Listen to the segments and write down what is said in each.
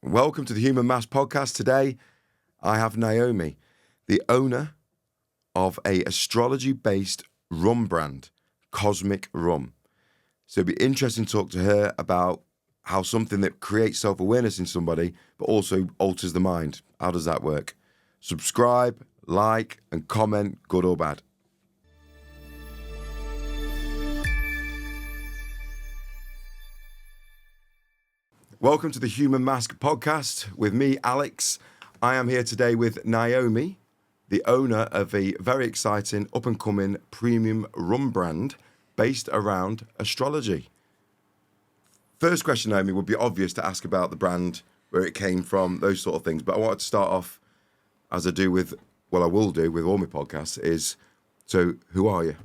Welcome to the Human Mass Podcast. Today, I have Naomi, the owner of a astrology-based rum brand, Cosmik Rum. So it'd be interesting to talk to her about how something that creates self-awareness in somebody, but also alters the mind. How does that work? Subscribe, like, and comment, good or bad. Welcome to the Human Mask Podcast with me, Alex. I am here today with Naomi, the owner of a very exciting up-and-coming premium rum brand based around astrology. First question, Naomi, would be obvious to ask about the brand, where it came from, those sort of things. But I wanted to start off, as I do with, well, I will do with all my podcasts, is, so who are you?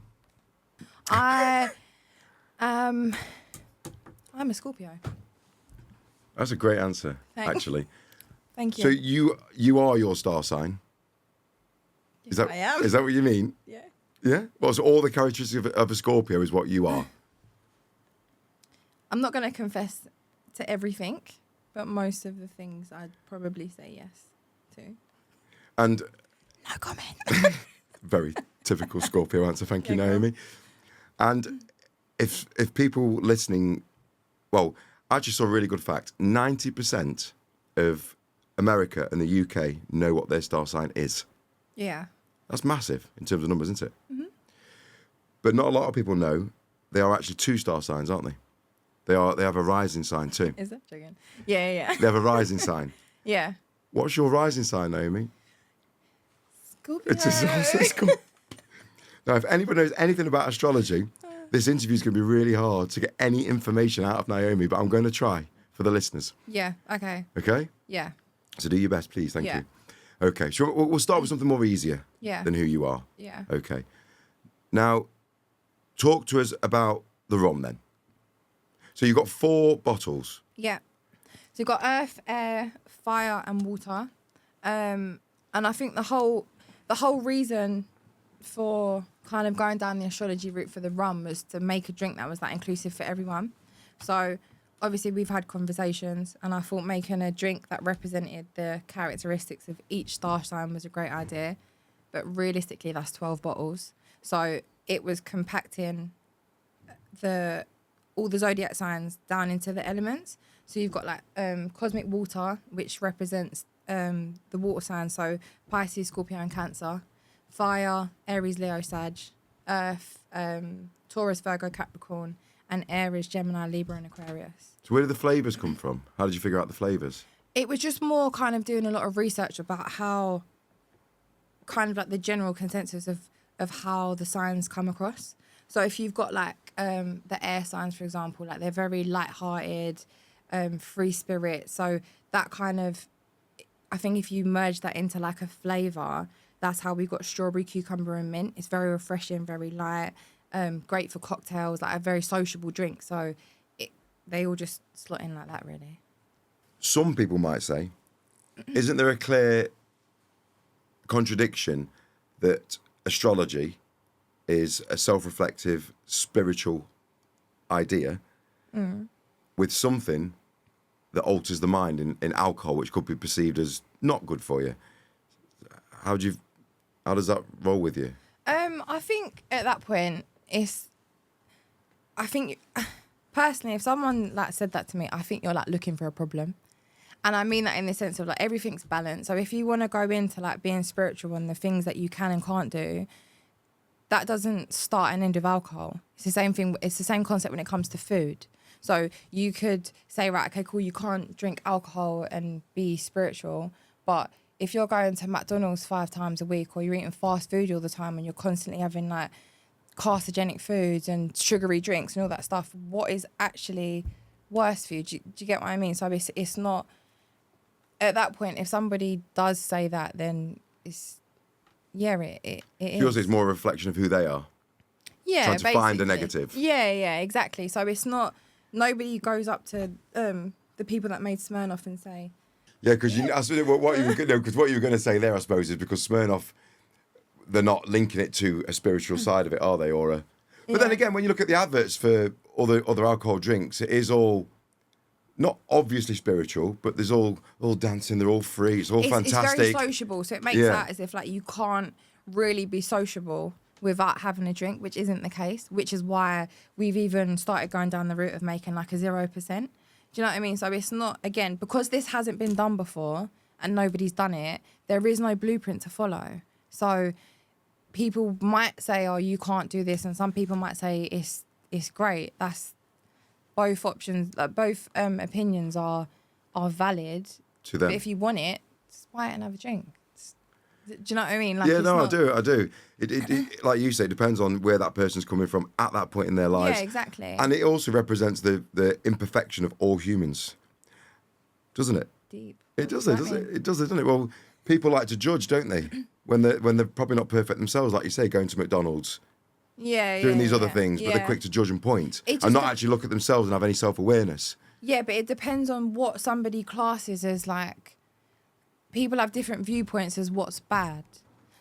I'm a Scorpio. That's a great answer, Thanks. actually. Thank you. So you are your star sign? Yes, I am. Is that what you mean? Yeah. Yeah? Well, so all the characteristics of a Scorpio is what you are? I'm not going to confess to everything, but most of the things I'd probably say yes to. And No comment. very typical Scorpio answer. Thank you, Yeah, go on. Naomi. And if people listening, well, I just saw a really good fact. 90% of America and the UK know what their star sign is. Yeah. That's massive in terms of numbers, isn't it? Mm-hmm. But not a lot of people know they are actually two star signs, aren't they? They have a rising sign too. Is that joking? Yeah. They have a rising sign. Yeah. What's your rising sign, Naomi? Scorpio. It is also Scorpio. Now, if anybody knows anything about astrology, this interview is going to be really hard to get any information out of Naomi, but I'm going to try for the listeners. Yeah. Okay. Okay? Yeah. So do your best, please. Thank Yeah. you. Okay. So we'll start with something more easier Yeah. than who you are. Yeah. Okay. Now, talk to us about the rum then. So you've got 4 bottles. Yeah. So you've got earth, air, fire, and water. And I think the whole reason for kind of going down the astrology route for the rum was to make a drink that was that inclusive for everyone. So obviously we've had conversations, and I thought making a drink that represented the characteristics of each star sign was a great idea. But realistically, that's 12 bottles. So it was compacting all the zodiac signs down into the elements. So you've got like cosmic water, which represents the water signs. So Pisces, Scorpio, and Cancer. Fire, Aries, Leo, Sag. Earth, Taurus, Virgo, Capricorn. And air is Gemini, Libra, and Aquarius. So where did the flavours come from? How did you figure out the flavours? It was just more kind of doing a lot of research about how, kind of like the general consensus of how the signs come across. So if you've got like the air signs, for example, like they're very light-hearted, free spirit. So that kind of, I think if you merge that into like a flavour, that's how we got strawberry, cucumber, and mint. It's very refreshing, very light, great for cocktails, like a very sociable drink. So they all just slot in like that, really. Some people might say, isn't there a clear contradiction that astrology is a self-reflective spiritual idea with something that alters the mind in alcohol, which could be perceived as not good for you? How does that roll with you? I think at that point, I think personally, if someone like said that to me, I think you're like looking for a problem. And I mean that in the sense of like everything's balanced. So if you want to go into like being spiritual and the things that you can and can't do, that doesn't start and end with alcohol. It's the same thing. It's the same concept when it comes to food. So you could say, right, okay, cool, you can't drink alcohol and be spiritual. But if you're going to McDonald's 5 times a week, or you're eating fast food all the time and you're constantly having like carcinogenic foods and sugary drinks and all that stuff, what is actually worse for you? Do you get what I mean? So it's not, at that point, if somebody does say that, then it's, yeah, it is. Yours is more a reflection of who they are. Yeah, trying to find a basically. negative. Yeah, exactly. So it's not, nobody goes up to the people that made Smirnoff and say, Yeah, because what you were going to say there, I suppose, is because Smirnoff, they're not linking it to a spiritual side of it, are they? But then again, when you look at the adverts for other alcohol drinks, it is all not obviously spiritual, but there's all dancing, they're all free, it's all fantastic. It's very sociable, so it makes out as if like you can't really be sociable without having a drink, which isn't the case, which is why we've even started going down the route of making like a 0%. Do you know what I mean? So it's not, again, because this hasn't been done before and nobody's done it, there is no blueprint to follow. So people might say, oh, you can't do this, and some people might say it's great. That's both options, both opinions are valid to them. But if you want it, just buy it and have a drink. Do you know what I mean? Like, yeah, no, I do. It like you say, it depends on where that person's coming from at that point in their lives. Yeah, exactly. And it also represents the imperfection of all humans, doesn't it? Deep. It does, doesn't it? Well, people like to judge, don't they? when they're probably not perfect themselves, like you say, going to McDonald's. Doing these other things, but they're quick to judge and point, and not actually look at themselves and have any self-awareness. Yeah, but it depends on what somebody classes as like. People have different viewpoints as what's bad.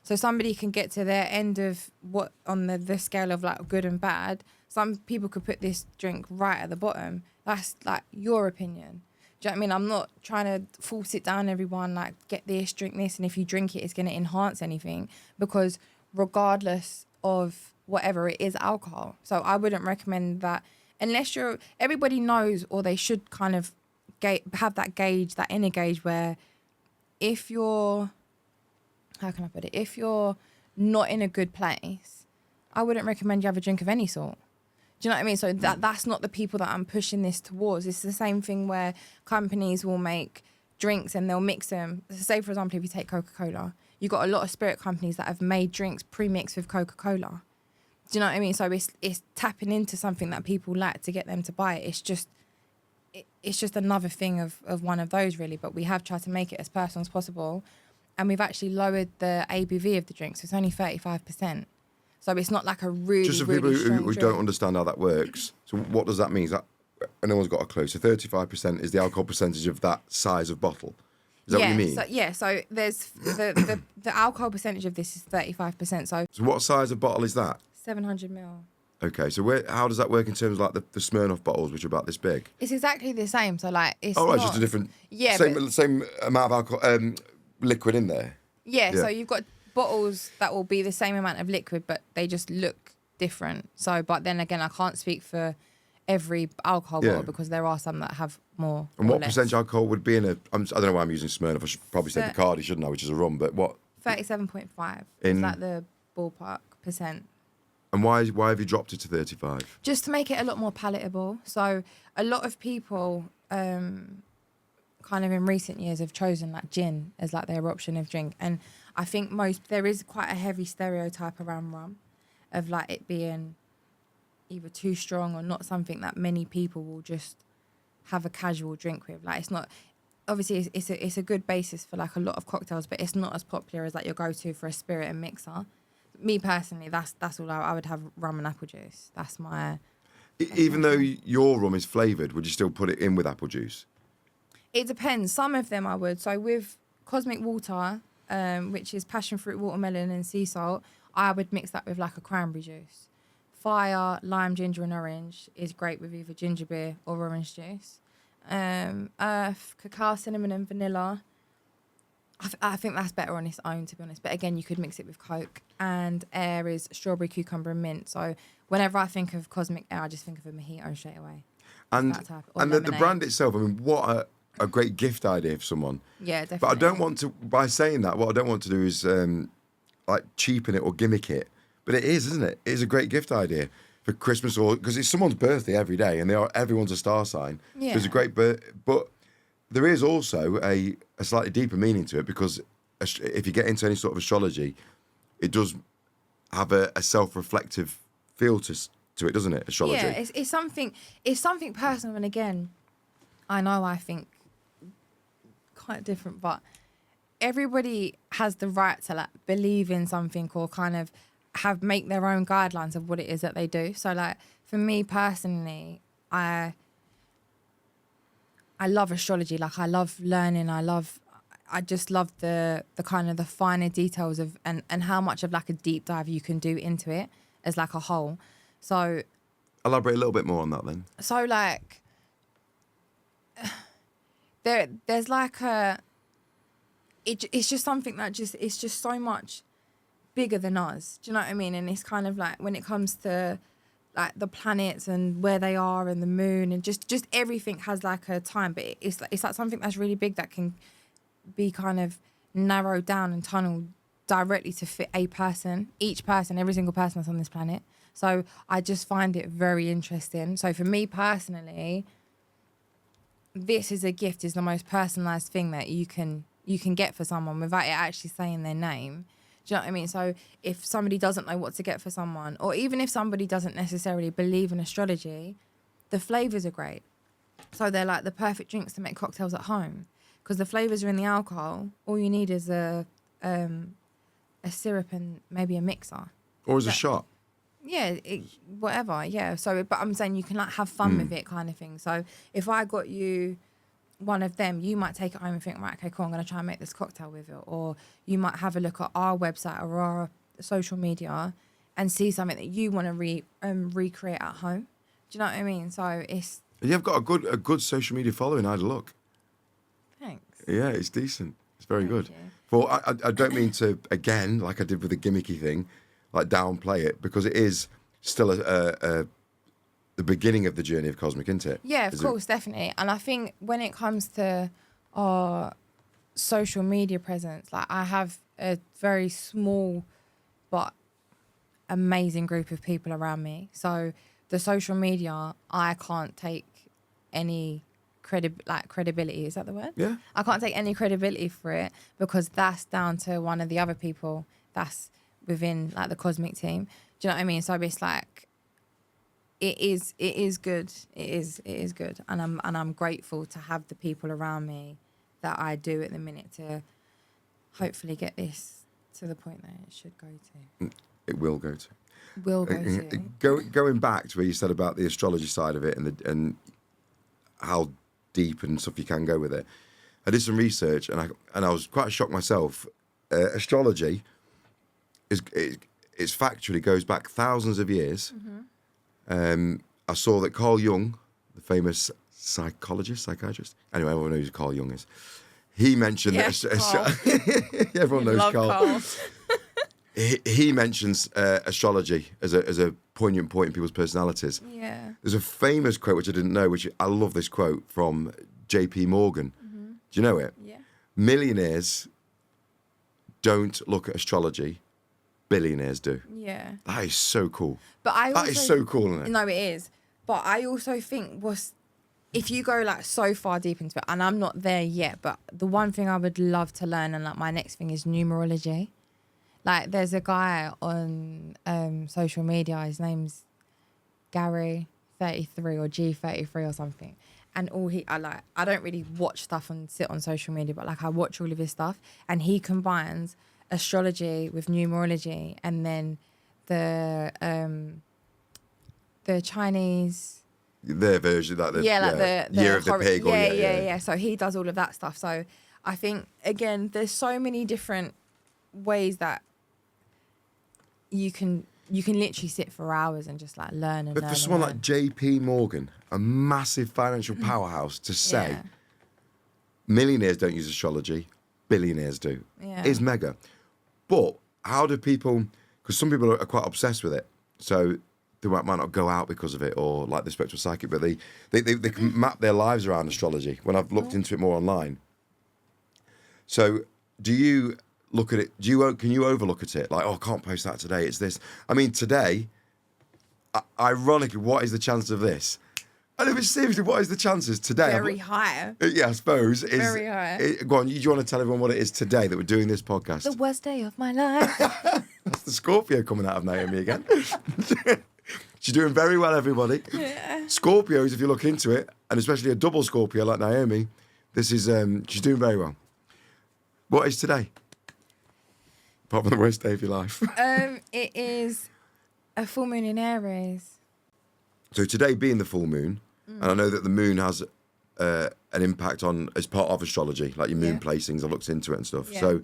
So somebody can get to their end of what on the scale of like good and bad. Some people could put this drink right at the bottom. That's like your opinion. Do you know what I mean? I'm not trying to force it down everyone, like get this, drink this, and if you drink it, it's going to enhance anything, because regardless of whatever, it is alcohol. So I wouldn't recommend that unless everybody knows, or they should kind of have that gauge, that inner gauge where if you're, how can I put it? If you're not in a good place, I wouldn't recommend you have a drink of any sort. Do you know what I mean? So that's not the people that I'm pushing this towards. It's the same thing where companies will make drinks and they'll mix them. Say, for example, if you take Coca-Cola, you've got a lot of spirit companies that have made drinks pre-mixed with Coca-Cola. Do you know what I mean? So it's tapping into something that people like to get them to buy it. It's just another thing of one of those, really. But we have tried to make it as personal as possible. And we've actually lowered the ABV of the drink. So it's only 35%. So it's not like a really, just for really people who drink. don't understand how that works. So what does that mean? Is that, no one's got a clue. So 35% is the alcohol percentage of that size of bottle. Is that what you mean? So there's the alcohol percentage of this is 35%. So what size of bottle is that? 700 ml. Okay, so how does that work in terms of like the Smirnoff bottles, which are about this big? It's exactly the same. So like it's just a different same amount of alcohol liquid in there. Yeah, so you've got bottles that will be the same amount of liquid, but they just look different. So, but then again, I can't speak for every alcohol bottle because there are some that have more. And what less. percentage alcohol would be in I don't know why I'm using Smirnoff. I should probably say Bacardi, shouldn't I? Which is a rum, but what? 37.5. Is that the ballpark percent? And why have you dropped it to 35? Just to make it a lot more palatable. So a lot of people kind of in recent years have chosen like gin as like their option of drink. And I think there is quite a heavy stereotype around rum of like it being either too strong or not something that many people will just have a casual drink with. Like it's not, obviously it's a good basis for like a lot of cocktails, but it's not as popular as like your go-to for a spirit and mixer. Me personally, that's all I would have rum and apple juice. That's my... Even though your rum is flavoured, would you still put it in with apple juice? It depends. Some of them I would. So with Cosmic Water, which is passion fruit, watermelon and sea salt, I would mix that with like a cranberry juice. Fire, lime, ginger and orange is great with either ginger beer or orange juice. Earth, cacao, cinnamon and vanilla. I think that's better on its own, to be honest. But again, you could mix it with Coke. And air is strawberry, cucumber and mint. So whenever I think of Cosmic Air, I just think of a mojito straight away. And the brand itself, I mean, what a great gift idea for someone. Yeah, definitely. But I don't want to, by saying that, what I don't want to do is like cheapen it or gimmick it. But it is, isn't it? It is a great gift idea for Christmas, or because it's someone's birthday every day and everyone's a star sign. Yeah. So it's a great but there is also a slightly deeper meaning to it, because if you get into any sort of astrology, it does have a self-reflective feel to it, doesn't it? Astrology. Yeah, it's something personal, and again, I think quite different, but everybody has the right to like believe in something or kind of make their own guidelines of what it is that they do. So like for me personally, I love astrology. Like I love learning. I just love the kind of the finer details of and how much of like a deep dive you can do into it as like a whole. So elaborate a little bit more on that then. So like there's like it's just something that it's just so much bigger than us. Do you know what I mean? And it's kind of like when it comes to like the planets and where they are and the moon and just everything has like a time, but it's like something that's really big that can be kind of narrowed down and tunneled directly to fit each person, every single person that's on this planet. So I just find it very interesting. So for me personally, this is a gift, is the most personalized thing that you can get for someone without it actually saying their name. Do you know what I mean? So if somebody doesn't know what to get for someone, or even if somebody doesn't necessarily believe in astrology, the flavors are great. So they're like the perfect drinks to make cocktails at home, because the flavors are in the alcohol. All you need is a syrup and maybe a mixer. Or as a shot. Yeah, whatever. Yeah. So, but I'm saying you can like have fun with it, kind of thing. So if I got you one of them, you might take it home and think, right, okay, cool, I'm going to try and make this cocktail with it. Or you might have a look at our website or our social media and see something that you want to recreate at home. Do you know what I mean? So it's... And you've got a good social media following, I had a look. Thanks. Yeah, it's decent. It's very good. you. Well, I don't mean to, again, like I did with the gimmicky thing, like downplay it, because it is still the beginning of the journey of Cosmik, isn't it? Yeah, of course, definitely. And I think when it comes to our social media presence, like I have a very small but amazing group of people around me. So the social media, I can't take any credibility. Is that the word? Yeah. I can't take any credibility for it because that's down to one of the other people that's within like the Cosmik team. Do you know what I mean? So it's like, it is good. It is good, and I'm grateful to have the people around me that I do at the minute to hopefully get this to the point that it should go to. It will go to. Will go to. Going back to where you said about the astrology side of it and how deep and stuff you can go with it. I did some research and I was quite shocked myself. Astrology it's factually goes back thousands of years. I saw that Carl Jung, the famous psychiatrist. Anyway, everyone knows who Carl Jung is. He mentioned that everyone knows Carl. He mentions astrology as a poignant point in people's personalities. Yeah. There's a famous quote which I didn't know, which I love this quote from J.P. Morgan. Do you know it? Yeah. Millionaires don't look at astrology. Billionaires do. Yeah. That is so cool. But That is so cool, isn't it? No, it is. But I also think if you go like so far deep into it, and I'm not there yet, but the one thing I would love to learn, and like my next thing is numerology. Like there's a guy on social media, his name's Gary 33 or G33 or something. And I don't really watch stuff and sit on social media, but like I watch all of his stuff, and he combines astrology with numerology, and then the Chinese, their version, like the the year of the pig. Yeah. So he does all of that stuff. So I think again, there's so many different ways that you can literally sit for hours and just like learn and But learn. for someone like J.P. Morgan, a massive financial powerhouse, to say millionaires don't use astrology, billionaires do, is mega. But how do people? Because some people are quite obsessed with it, so they might not go out because of it, or like the spectral psychic, but they can map their lives around astrology. When I've looked into it more online. So do you look at it? Can you overlook at it? Like, oh, I can't post that today. It's this. I mean, today, ironically, what is the chance of this? And if it's seriously, what is the chances today? Very high. Yeah, I suppose. Very high. Go on, do you want to tell everyone what it is today that we're doing this podcast? The worst day of my life. That's the Scorpio coming out of Naomi again. She's doing very well, everybody. Yeah. Scorpios, if you look into it, and especially a double Scorpio like Naomi, this is she's doing very well. What is today? Apart from the worst day of your life. It is a full moon in Aries. So today being the full moon, and I know that the moon has an impact on, as part of astrology, like your moon placings, I looked into it and stuff. Yeah. So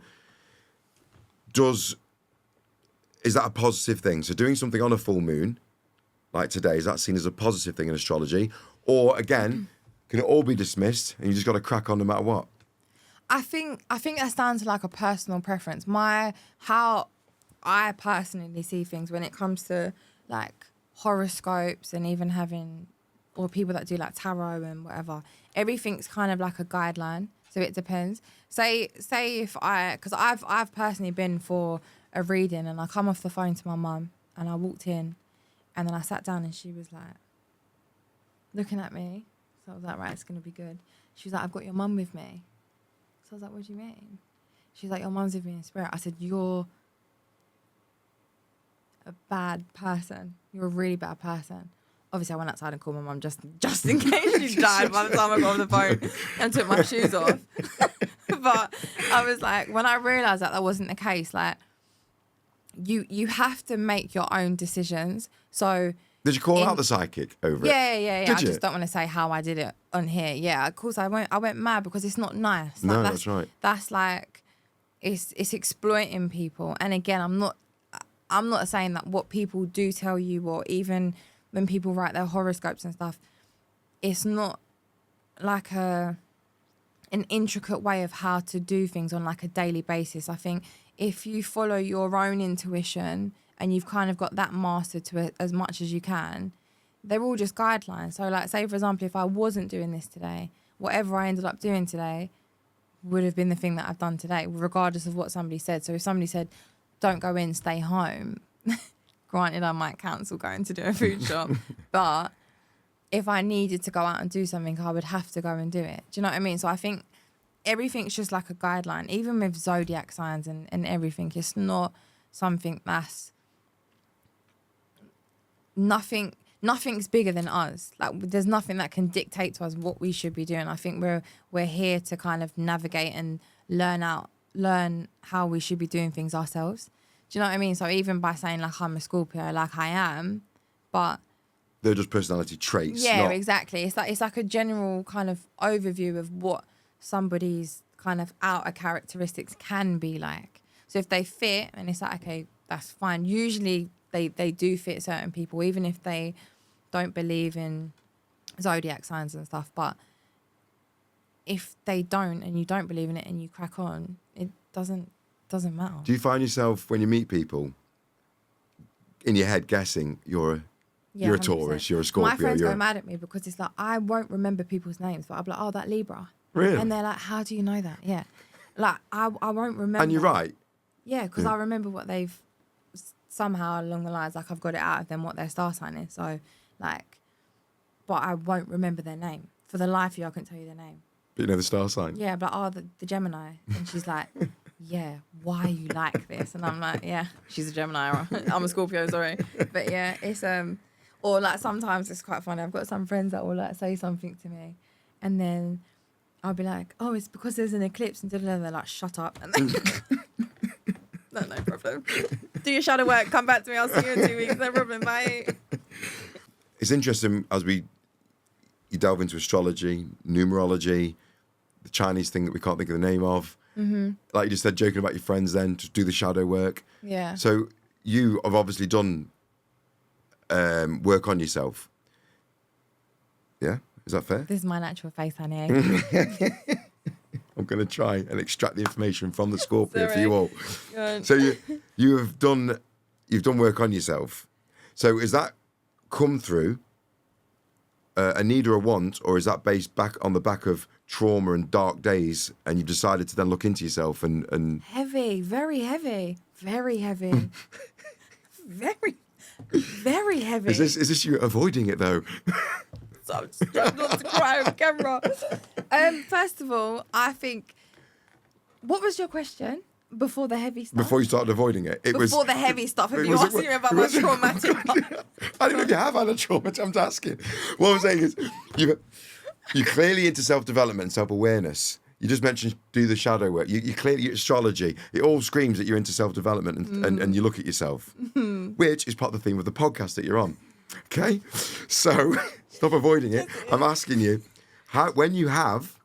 is that a positive thing? So doing something on a full moon, like today, is that seen as a positive thing in astrology? Or again, Can it all be dismissed and you just got to crack on no matter what? I think that's down to like a personal preference. How I personally see things when it comes to like horoscopes and even having, or people that do like tarot and whatever, everything's kind of like a guideline. So it depends. Say if because I've personally been for a reading and I come off the phone to my mum and I walked in and then I sat down and she was like looking at me. So I was like, right, it's going to be good. She was like, I've got your mum with me. So I was like, what do you mean? She's like, your mum's with me in spirit. I said, you're a bad person. You're a really bad person. Obviously, I went outside and called my mum just in case she died by the time I got off the phone and took my shoes off. But I was like, when I realised that wasn't the case, like, you have to make your own decisions. So... Did you call out the psychic over it? Yeah. Did I you? just don't want to say how I did it on here. Yeah, of course I went mad because it's not nice. No, that's right. That's like, it's exploiting people. And again, I'm not saying that what people do tell you, or even when people write their horoscopes and stuff, it's not like an intricate way of how to do things on like a daily basis. I think if you follow your own intuition and you've kind of got that mastered to it as much as you can, they're all just guidelines. So like, say for example, if I wasn't doing this today, whatever I ended up doing today would have been the thing that I've done today, regardless of what somebody said. So if somebody said, don't go in, stay home, granted I might cancel going to do a food shop, but if I needed to go out and do something, I would have to go and do it. Do you know what I mean? So I think everything's just like a guideline, even with zodiac signs and everything. It's not something that's nothing's bigger than us. Like, there's nothing that can dictate to us what we should be doing. I think we're here to kind of navigate and learn how we should be doing things ourselves. Do you know what I mean? So even by saying like I'm a Scorpio, like I am, but they're just personality traits. Yeah, exactly. It's like a general kind of overview of what somebody's kind of outer characteristics can be like. So if they fit, and it's like, okay, that's fine. Usually they do fit certain people, even if they don't believe in zodiac signs and stuff. But if they don't, and you don't believe in it, and you crack on, it doesn't matter. Do you find yourself, when you meet people, in your head guessing you're a Taurus, you're a Scorpio? My friends go mad at me because it's like, I won't remember people's names, but I'll be like, oh, that Libra. Really? And they're like, how do you know that? Yeah. Like, I won't remember. And you're right. Yeah, because I remember what they've, somehow along the lines, like I've got it out of them what their star sign is. So, like, but I won't remember their name. For the life of you, I couldn't tell you their name. But you know the star sign? Yeah, but the Gemini. And she's like, yeah, why are you like this? And I'm like, yeah, she's a Gemini. I'm a Scorpio, sorry. But yeah, it's, or like sometimes it's quite funny. I've got some friends that will like say something to me and then I'll be like, oh, it's because there's an eclipse, and they're like, shut up. And then no problem. Do your shadow work, come back to me, I'll see you in 2 weeks, no problem, bye. It's interesting as you delve into astrology, numerology, the Chinese thing that we can't think of the name of. Mm-hmm. Like you just said, joking about your friends then, to do the shadow work. Yeah. So you have obviously done work on yourself. Yeah? Is that fair? This is my natural face, honey. I'm going to try and extract the information from the Scorpio for you all. God. So you've done work on yourself. So is that come through a need or a want, or is that based back on the back of trauma and dark days, and you've decided to then look into yourself and Heavy, very heavy, very heavy, very heavy. Is this you avoiding it though? So I'm just trying not to cry on camera. First of all, I think, what was your question before the heavy stuff? Before you started avoiding it, before the heavy stuff. Have you asked me about my traumatic? I don't know if you have had a trauma. I'm asking. What I'm saying is, you're clearly into self-development and self-awareness. You just mentioned do the shadow work. You clearly, astrology, it all screams that you're into self-development and you look at yourself, which is part of the theme of the podcast that you're on. Okay? So stop avoiding it. I'm asking you, when you have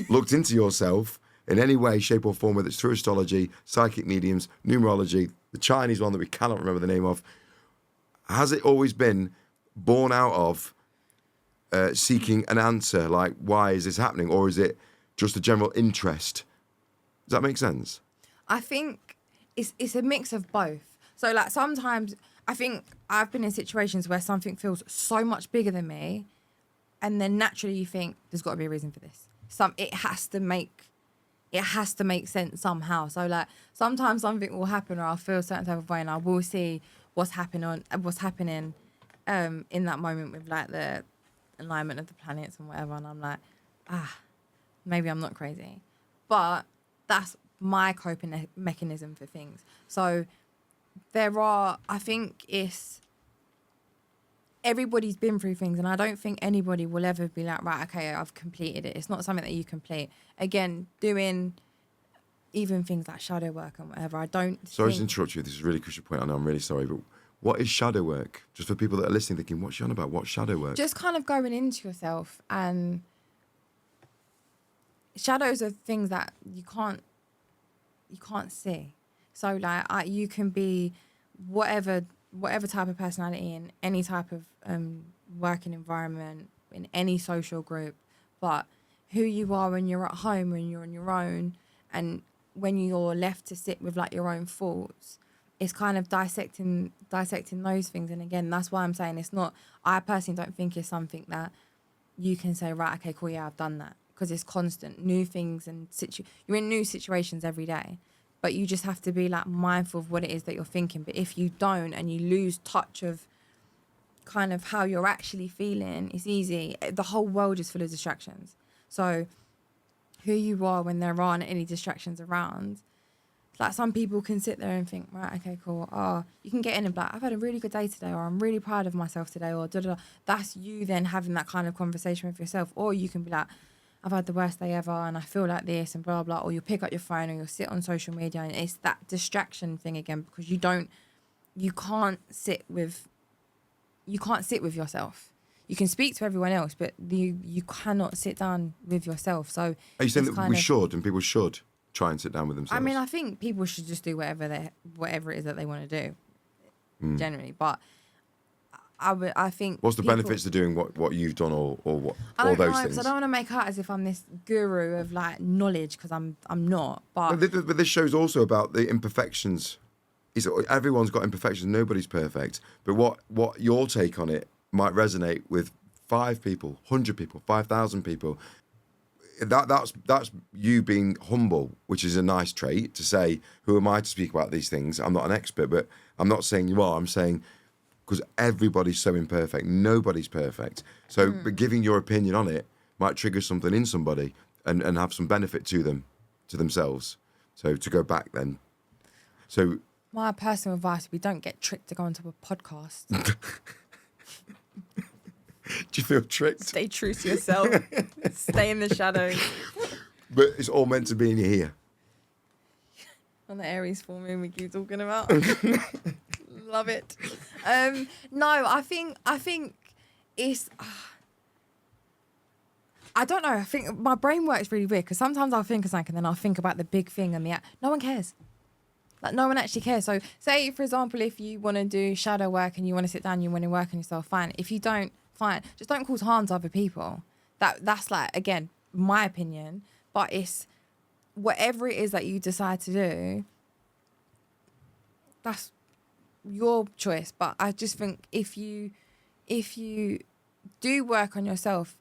looked into yourself in any way, shape or form, whether it's through astrology, psychic mediums, numerology, the Chinese one that we cannot remember the name of, has it always been born out of seeking an answer, like why is this happening, or is it just a general interest? Does that make sense? I think it's a mix of both. So like sometimes I think I've been in situations where something feels so much bigger than me, and then naturally you think there's got to be a reason for this. It has to make sense somehow. So like sometimes something will happen, or I'll feel a certain type of way, and I will see what's happening in that moment with like the alignment of the planets and whatever, and I'm like, maybe I'm not crazy, but that's my coping mechanism for things. So I think everybody's been through things, and I don't think anybody will ever be like, right, okay, I've completed it. It's not something that you complete. Again, doing even things like shadow work and whatever, Sorry to interrupt you. This is a really crucial point. I know, I'm really sorry, but what is shadow work? Just for people that are listening thinking, what's she on about? What's shadow work? Just kind of going into yourself, and shadows are things that you can't see. So like you can be whatever type of personality in any type of working environment, in any social group, but who you are when you're at home, when you're on your own, and when you're left to sit with like your own thoughts, it's kind of dissecting those things. And again, that's why I'm saying I personally don't think it's something that you can say, right, okay, cool, yeah, I've done that, because it's constant new things, and you're in new situations every day. But you just have to be like mindful of what it is that you're thinking. But if you don't, and you lose touch of kind of how you're actually feeling, it's easy. The whole world is full of distractions. So who you are when there aren't any distractions around, like some people can sit there and think, right, okay, cool. You can get in and be like, I've had a really good day today, or I'm really proud of myself today, or da da da. That's you then having that kind of conversation with yourself. Or you can be like, I've had the worst day ever and I feel like this and blah, blah. Or you'll pick up your phone, or you'll sit on social media, and it's that distraction thing again, because you can't sit with yourself. You can speak to everyone else, but you cannot sit down with yourself. So are you saying that we should, and people should try and sit down with themselves? I mean, I think people should just do whatever it is that they want to do, generally. But I think. What's the benefits of doing what you've done, or what all those things? I don't want to make out as if I'm this guru of like knowledge, because I'm not. But this show's also about the imperfections. Everyone's got imperfections. Nobody's perfect. But what your take on it might resonate with 5 people, 100 people, 5,000 people. That's you being humble, which is a nice trait to say, who am I to speak about these things? I'm not an expert, but I'm not saying you are. I'm saying, because everybody's so imperfect. Nobody's perfect. So but giving your opinion on it might trigger something in somebody and have some benefit to themselves. So to go back then. So my personal advice would be, don't get tricked to go onto a podcast. Do you feel tricked? Stay true to yourself. Stay in the shadows. But it's all meant to be in your ear. On the Aries full moon we keep talking about. Love it. No, I think it's. I don't know. I think my brain works really weird, because sometimes I'll think of something and then I'll think about the big thing and no one cares. Like, no one actually cares. So say, for example, if you want to do shadow work and you want to sit down, you want to work on yourself, fine. If you don't, fine. Just don't cause harm to other people. That's like, again, my opinion. But it's whatever it is that you decide to do, that's your choice. But I just think if you do work on yourself,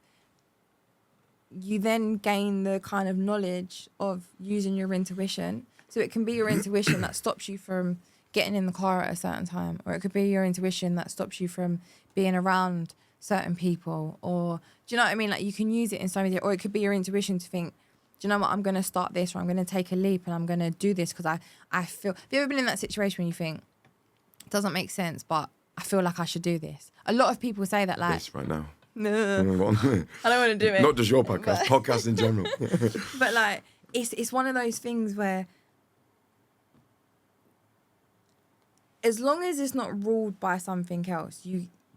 you then gain the kind of knowledge of using your intuition. So it can be your intuition that stops you from getting in the car at a certain time, or it could be your intuition that stops you from being around certain people, or do you know what I mean? Like, you can use it in so many, or it could be your intuition to think, do you know what, I'm going to start this, or I'm going to take a leap and I'm going to do this because I feel. Have you ever been in that situation when you think, it doesn't make sense, but I feel like I should do this? A lot of people say that, like, this right now. No, I don't want to do it. Not just your podcast, podcasts in general. But like, it's one of those things where, as long as it's not ruled by something else,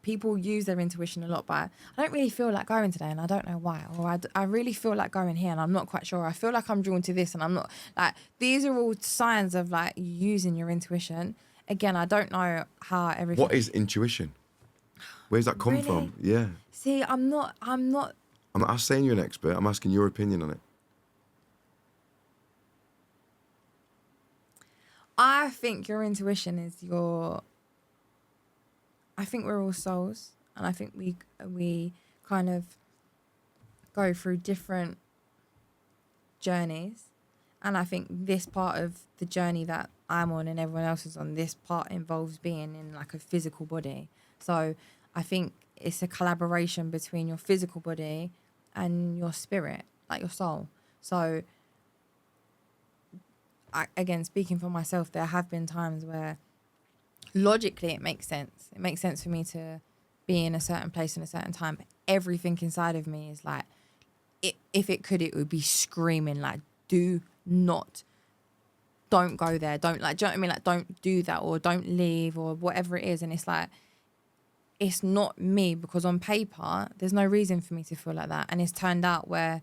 people use their intuition a lot. But I don't really feel like going today, and I don't know why. Or I really feel like going here, and I'm not quite sure. I feel like I'm drawn to this, and I'm not. Like, these are all signs of like using your intuition. Again, I don't know how everything. What is intuition? Where's that come Really? from? Yeah. See, I'm not. I'm not saying you're an expert. I'm asking your opinion on it. I think your intuition is your. I think we're all souls, and I think we kind of go through different journeys, and I think this part of the journey that I'm on and everyone else is on, this part involves being in like a physical body. So I think it's a collaboration between your physical body and your spirit, like your soul. So again, speaking for myself, there have been times where logically it makes sense. It makes sense for me to be in a certain place in a certain time. But everything inside of me is like, if it could, it would be screaming like, don't go there. Don't, like, do you know what I mean? Like, don't do that, or don't leave, or whatever it is. And it's like, it's not me, because on paper, there's no reason for me to feel like that. And it's turned out where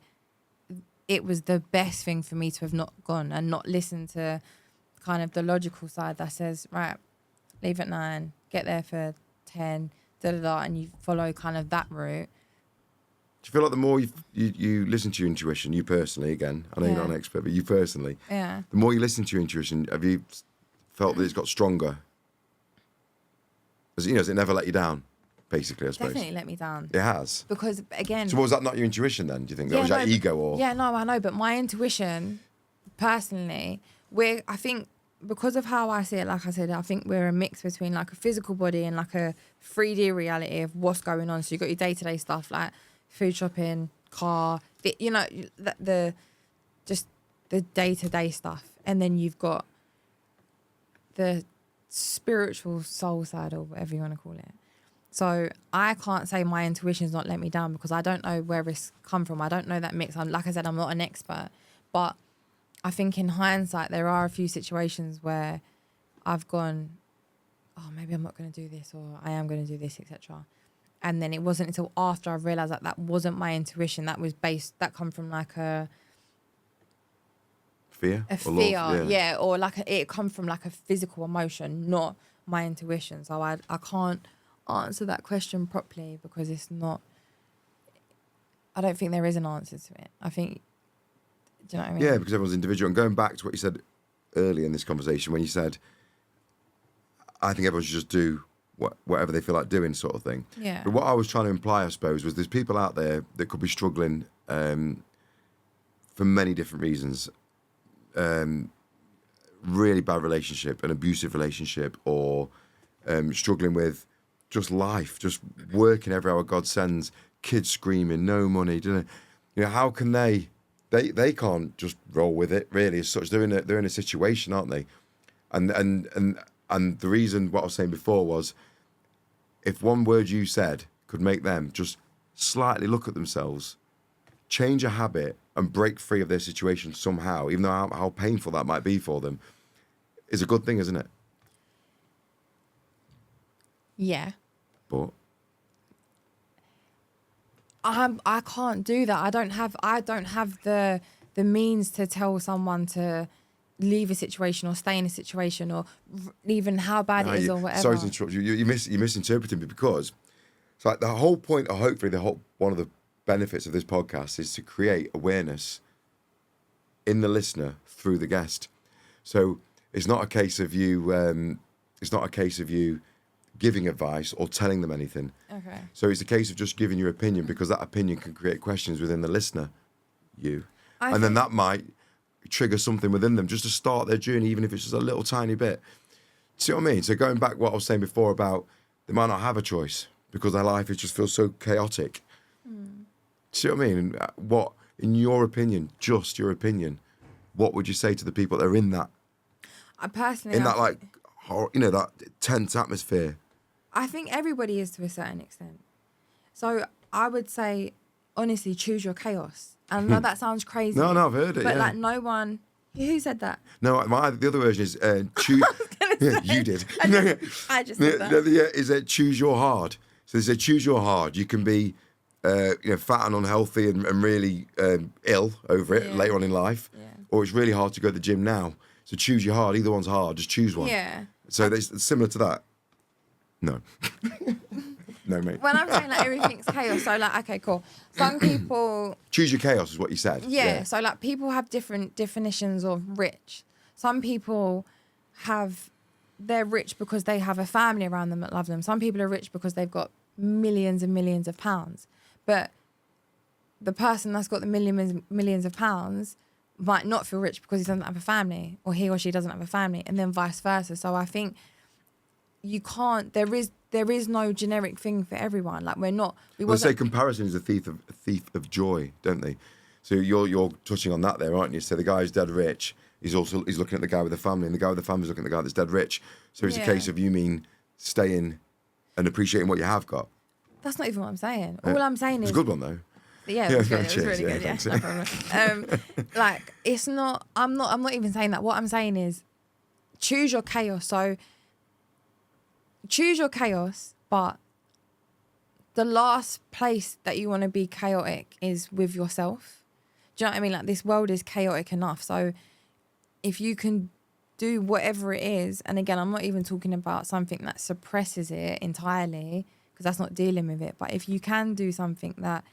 it was the best thing for me to have not gone and not listened to kind of the logical side that says, right, leave at 9, get there for 10, and you follow kind of that route. Do you feel like the more you listen to your intuition, you personally, again, I know you're not an expert, but you personally, the more you listen to your intuition, have you felt that it's got stronger? Has it never let you down, basically, I suppose? Definitely let me down. It has? Because, again... So was that not your intuition then, do you think? That was your ego, or...? Yeah, no, I know, but my intuition, personally, I think, because of how I see it, like I said, I think we're a mix between like a physical body and like a 3D reality of what's going on. So you've got your day-to-day stuff like food shopping, car, the day-to-day stuff. And then you've got the spiritual soul side, or whatever you want to call it. So I can't say my intuition's not let me down, because I don't know where it's come from. I don't know that mix. Like I said, I'm not an expert, but I think in hindsight, there are a few situations where I've gone, oh, maybe I'm not going to do this, or I am going to do this, etc. And then it wasn't until after I realised that wasn't my intuition. That come from like a fear? Yeah, or like it come from like a physical emotion, not my intuition. So I can't answer that question properly, because it's not. I don't think there is an answer to it. I think. Do you know what I mean? Yeah, because everyone's individual. And going back to what you said earlier in this conversation, when you said, I think everyone should just do whatever they feel like doing, sort of thing. Yeah. But what I was trying to imply, I suppose, was there's people out there that could be struggling for many different reasons. Really bad relationship, an abusive relationship, or struggling with just life, just working every hour God sends, kids screaming, no money. How can they can't just roll with it, really, as such. They're in a situation, aren't they? And the reason, what I was saying before, was if one word you said could make them just slightly look at themselves, change a habit, and break free of their situation somehow, even though how painful that might be for them, is a good thing, isn't it? Yeah. But I can't do that. I don't have the means to tell someone to leave a situation or stay in a situation, or even how bad it is, or whatever. Sorry to interrupt you. You're misinterpreting me, because it's like the whole point, or hopefully one of the benefits of this podcast, is to create awareness in the listener through the guest. So it's not a case of you. It's not a case of you giving advice or telling them anything. Okay. So it's a case of just giving your opinion, because that opinion can create questions within the listener, and then that might trigger something within them just to start their journey, even if it's just a little tiny bit. See what I mean? So going back to what I was saying before about they might not have a choice because their life just feels so chaotic. See what I mean? And what, in your opinion, just your opinion, what would you say to the people that are in that? I personally, that tense atmosphere? I think everybody is to a certain extent. So I would say, honestly, choose your chaos. And I know that sounds crazy. No, I've heard it. But yeah. like, no one. Who said that? No, the other version is choose. You did. I just said that. Is choose your hard. So they say choose your hard. You can be, fat and unhealthy and really ill over it later on in life, or it's really hard to go to the gym now. So choose your hard. Either one's hard. Just choose one. Yeah. So it's similar to that. No. No, mate. When I'm saying like everything's chaos, so like, okay, cool. Some people... Choose your chaos is what you said. Yeah, so like people have different definitions of rich. Some people they're rich because they have a family around them that love them. Some people are rich because they've got millions and millions of pounds. But the person that's got the millions of pounds might not feel rich because he doesn't have a family, or he or she doesn't have a family, and then vice versa. So I think you can't. There is no generic thing for everyone. Like They say comparison is a thief of joy, don't they? So you're touching on that there, aren't you? So the guy who's dead rich, he's looking at the guy with the family, and the guy with the family is looking at the guy that's dead rich. So it's a case of, you mean staying and appreciating what you have got. That's not even what I'm saying. All I'm saying is it's a good one though. Yeah, it was good. It was really good. Yeah, no problem. Like, it's not. I'm not even saying that. What I'm saying is, choose your chaos. So, choose your chaos, but the last place that you want to be chaotic is with yourself. Do you know what I mean? Like, this world is chaotic enough. So, if you can do whatever it is, and again, I'm not even talking about something that suppresses it entirely, because that's not dealing with it. But if you can do something that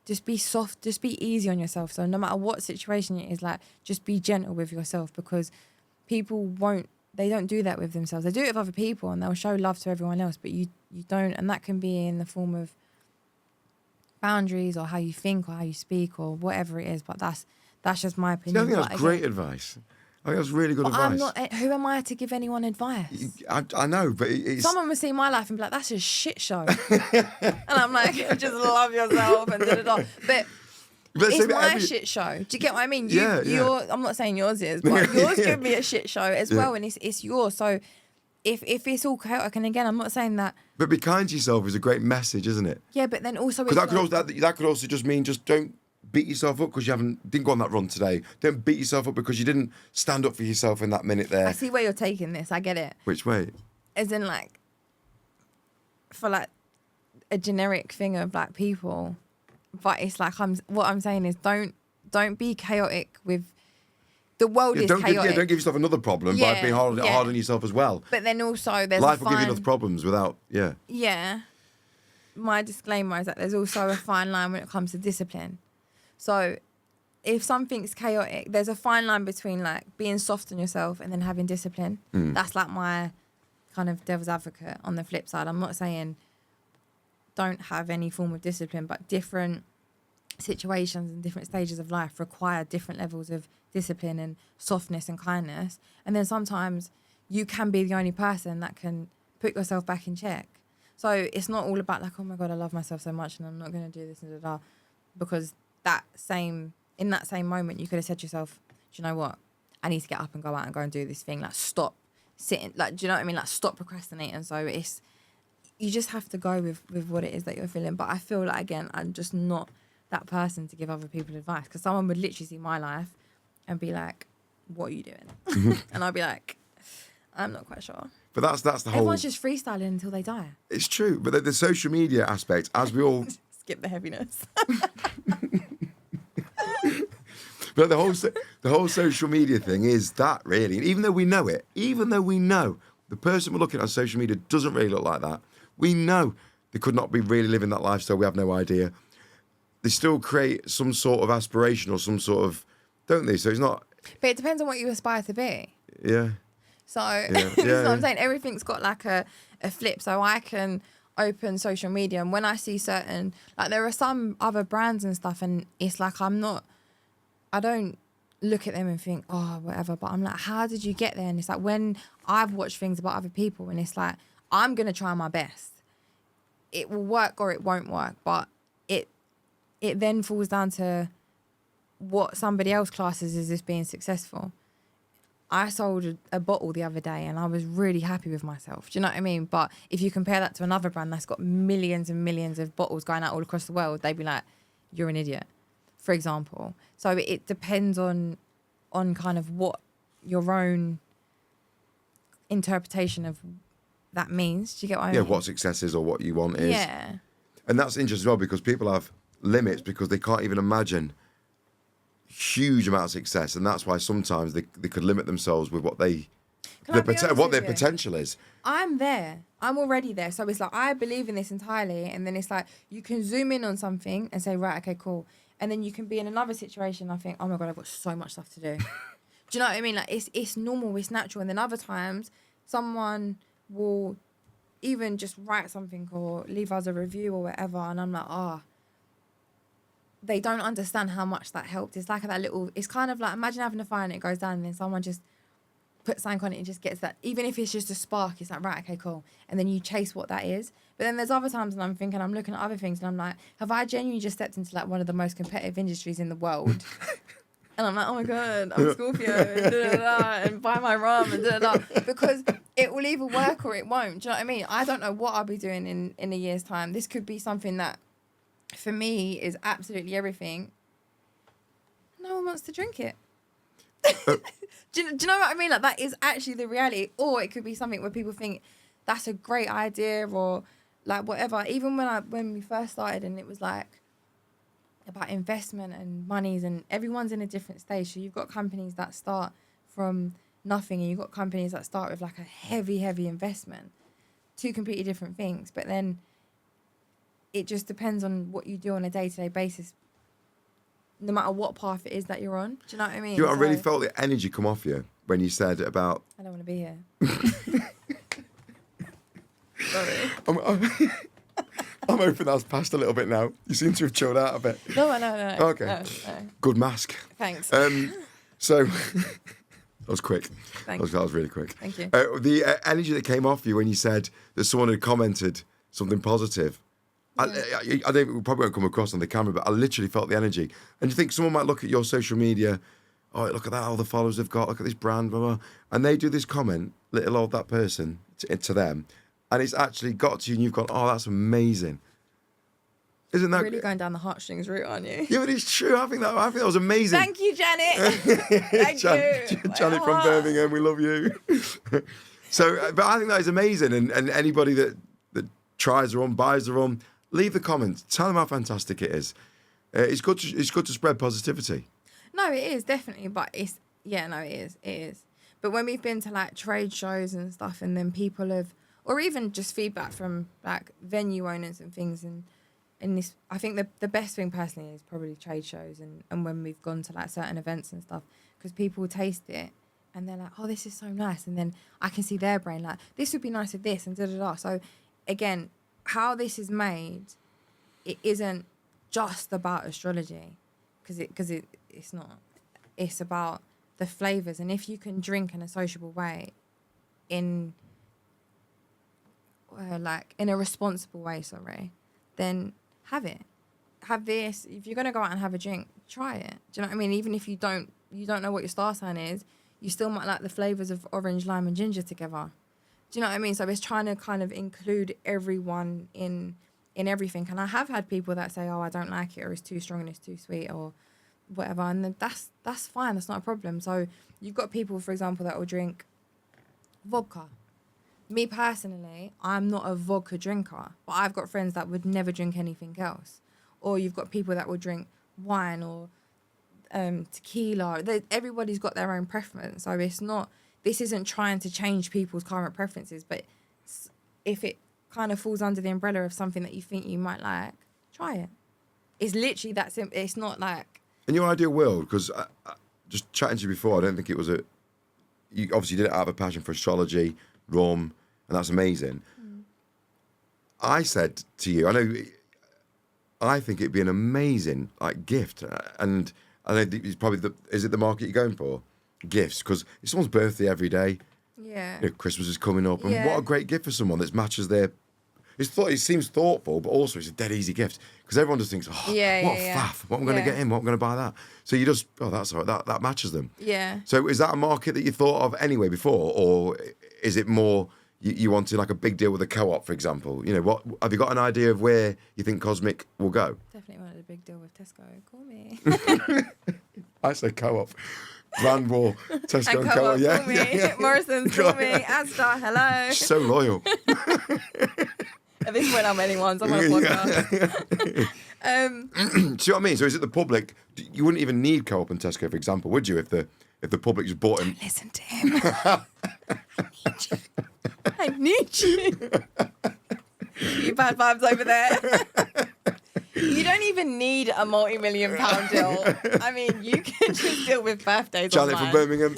just be soft, just be easy on yourself. So no matter what situation it is, like, just be gentle with yourself, because people they don't do that with themselves. They do it with other people and they'll show love to everyone else, but you don't. And that can be in the form of boundaries or how you think or how you speak or whatever it is. But that's just my opinion. I think that's great advice. I think that's really good advice. Who am I to give anyone advice? I know, but it's... Someone would see my life and be like, that's a shit show. And I'm like, just love yourself and da-da-da. But it's my shit show. Do you get what I mean? I'm not saying yours is, but yours could be a shit show as well, and it's yours. So if it's all chaotic, and again, I'm not saying that... But be kind to yourself is a great message, isn't it? Yeah, but then also... Because that could also just mean just don't beat yourself up because you didn't go on that run today. Don't beat yourself up because you didn't stand up for yourself in that minute there. I see where you're taking this. I get it. Which way? As in, like, for like a generic thing of like people, but it's like what I'm saying is don't be chaotic with the world. Is chaotic. Don't give yourself another problem by being hard on yourself as well. But then also there's life will give you enough problems without Yeah. My disclaimer is that there's also a fine line when it comes to discipline. So if something's chaotic, there's a fine line between like being soft on yourself and then having discipline. That's like my kind of devil's advocate on the flip side. I'm not saying don't have any form of discipline, but different situations and different stages of life require different levels of discipline and softness and kindness. And then sometimes you can be the only person that can put yourself back in check. So it's not all about like, oh my God, I love myself so much and I'm not going to do this and da. Because in that same moment, you could have said to yourself, do you know what? I need to get up and go out and go and do this thing. Like, stop sitting. Like, do you know what I mean? Like, stop procrastinating. So you just have to go with what it is that you're feeling. But I feel like, again, I'm just not that person to give other people advice, because someone would literally see my life and be like, what are you doing? And I'd be like, I'm not quite sure. But that's the whole... Everyone's just freestyling until they die. It's true. But the social media aspect, as we all... Skip the heaviness. But the whole social media thing is that, really. And even though we know the person we're looking at on social media doesn't really look like that, we know they could not be really living that lifestyle. We have no idea. They still create some sort of aspiration or some sort of, don't they? So it's not... But it depends on what you aspire to be. Yeah. So that's what I'm saying. Everything's got like a flip. So I can open social media, and when I see certain, like, there are some other brands and stuff, and it's like I don't look at them and think, oh, whatever, but I'm like, how did you get there? And it's like, when I've watched things about other people, and it's like, I'm going to try my best. It will work or it won't work, but it then falls down to what somebody else classes as being successful. I sold a bottle the other day and I was really happy with myself. Do you know what I mean? But if you compare that to another brand that's got millions and millions of bottles going out all across the world, they'd be like, you're an idiot, for example. So it depends on kind of what your own interpretation of that means. Do you get what I mean? Yeah, what success is or what you want is. Yeah. And that's interesting as well, because people have limits because they can't even imagine huge amount of success, and that's why sometimes they could limit themselves with what they Can I be honest what with their you? potential is. I'm there. I'm already there. So it's like, I believe in this entirely. And then it's like, you can zoom in on something and say, right, okay, cool. And then you can be in another situation. I think, oh my God, I've got so much stuff to do. Do you know what I mean? Like, it's normal, it's natural. And then other times, someone will even just write something or leave us a review or whatever. And I'm like, they don't understand how much that helped. It's like that little, it's kind of like, imagine having a fire and it goes down and then someone just puts something on it and just gets that, even if it's just a spark, it's like, right, okay, cool. And then you chase what that is. But then there's other times when I'm thinking, I'm looking at other things and I'm like, have I genuinely just stepped into like one of the most competitive industries in the world? And I'm like, oh my God, I'm Scorpio, and, da, da, da, and buy my rum, and da, da, da. Because it will either work or it won't. Do you know what I mean? I don't know what I'll be doing in a year's time. This could be something that, for me, is absolutely everything. No one wants to drink it. Do you know what I mean? Like, that is actually the reality. Or it could be something where people think that's a great idea or like whatever. Even when we first started and it was like about investment and monies and everyone's in a different stage. So you've got companies that start from nothing and you've got companies that start with like a heavy investment. Two completely different things. But then it just depends on what you do on a day-to-day basis, no matter what path it is that you're on. Do you know what I mean? You know, I really felt the energy come off you when you said about... I don't want to be here. Sorry. I'm hoping that's passed a little bit now. You seem to have chilled out a bit. No. Okay. No. Good mask. Thanks. So, that was quick. Thanks. That was really quick. Thank you. The energy that came off you when you said that someone had commented something positive. Yeah. I don't, we probably won't come across on the camera, but I literally felt the energy. And you think someone might look at your social media, oh, look at that, all the followers they've got, look at this brand, blah, blah. And they do this comment, little old that person, to them. And it's actually got to you and you've gone, oh, that's amazing. Isn't that... You're really going down the heartstrings route, aren't you? Yeah, but it's true. I think that was amazing. Thank you, Janet. Thank you. Janet from Birmingham, we love you. So, but I think that is amazing. And anybody that tries the rum, buys the rum, leave the comments. Tell them how fantastic it is. It's good to spread positivity. No, it is, definitely. But it is. But when we've been to like trade shows and stuff and then people have... Or even just feedback from like venue owners and things. And this, I think the best thing personally is probably trade shows and when we've gone to like certain events and stuff, because people taste it and they're like, oh, this is so nice. And then I can see their brain like, this would be nice with this and da-da-da. So again, how this is made, it isn't just about astrology because it's not. It's about the flavours. And if you can drink in a sociable way in a responsible way, then have it. Have this. If you're gonna go out and have a drink, try it. Do you know what I mean? Even if you don't know what your star sign is, you still might like the flavors of orange, lime, and ginger together. Do you know what I mean? So it's trying to kind of include everyone in everything. And I have had people that say, "Oh, I don't like it," or "It's too strong and it's too sweet," or whatever. And then that's fine. That's not a problem. So you've got people, for example, that will drink vodka. Me personally, I'm not a vodka drinker, but I've got friends that would never drink anything else. Or you've got people that will drink wine or tequila. Everybody's got their own preference. So this isn't trying to change people's current preferences, but if it kind of falls under the umbrella of something that you think you might like, try it. It's literally that simple. It's not like... In your ideal world, because just chatting to you before, I don't think it was you obviously didn't have a passion for astrology, rum, and that's amazing. I said to you, I think it'd be an amazing gift, and I know it's probably is it the market you're going for? Gifts, because it's someone's birthday every day. Yeah. Christmas is coming up, and Yeah. what a great gift for someone that matches their... It seems thoughtful, but also it's a dead easy gift because everyone just thinks, what a faff, what am I going to get him, what am I going to buy that? So you just, that's all right, that matches them. Yeah. So is that a market that you thought of anyway before, or is it more you wanted like a big deal with a co-op, for example? What have you got an idea of where you think Cosmik will go? Definitely wanted a big deal with Tesco. Call me. I say co-op. Brand war, Tesco and Co-op, co-op. Yeah, call me. yeah. Morrison's, call me. Asda, hello. So loyal. At this point, I'm anyone's. I'm on a podcast. See what I mean? So is it the public? You wouldn't even need Co-op and Tesco, for example, would you? If if the public just bought him. Listen to him. I need you. You bad vibes over there. You don't even need a multi-million-pound deal. I mean, you can just deal with birthdays Janet online. from Birmingham.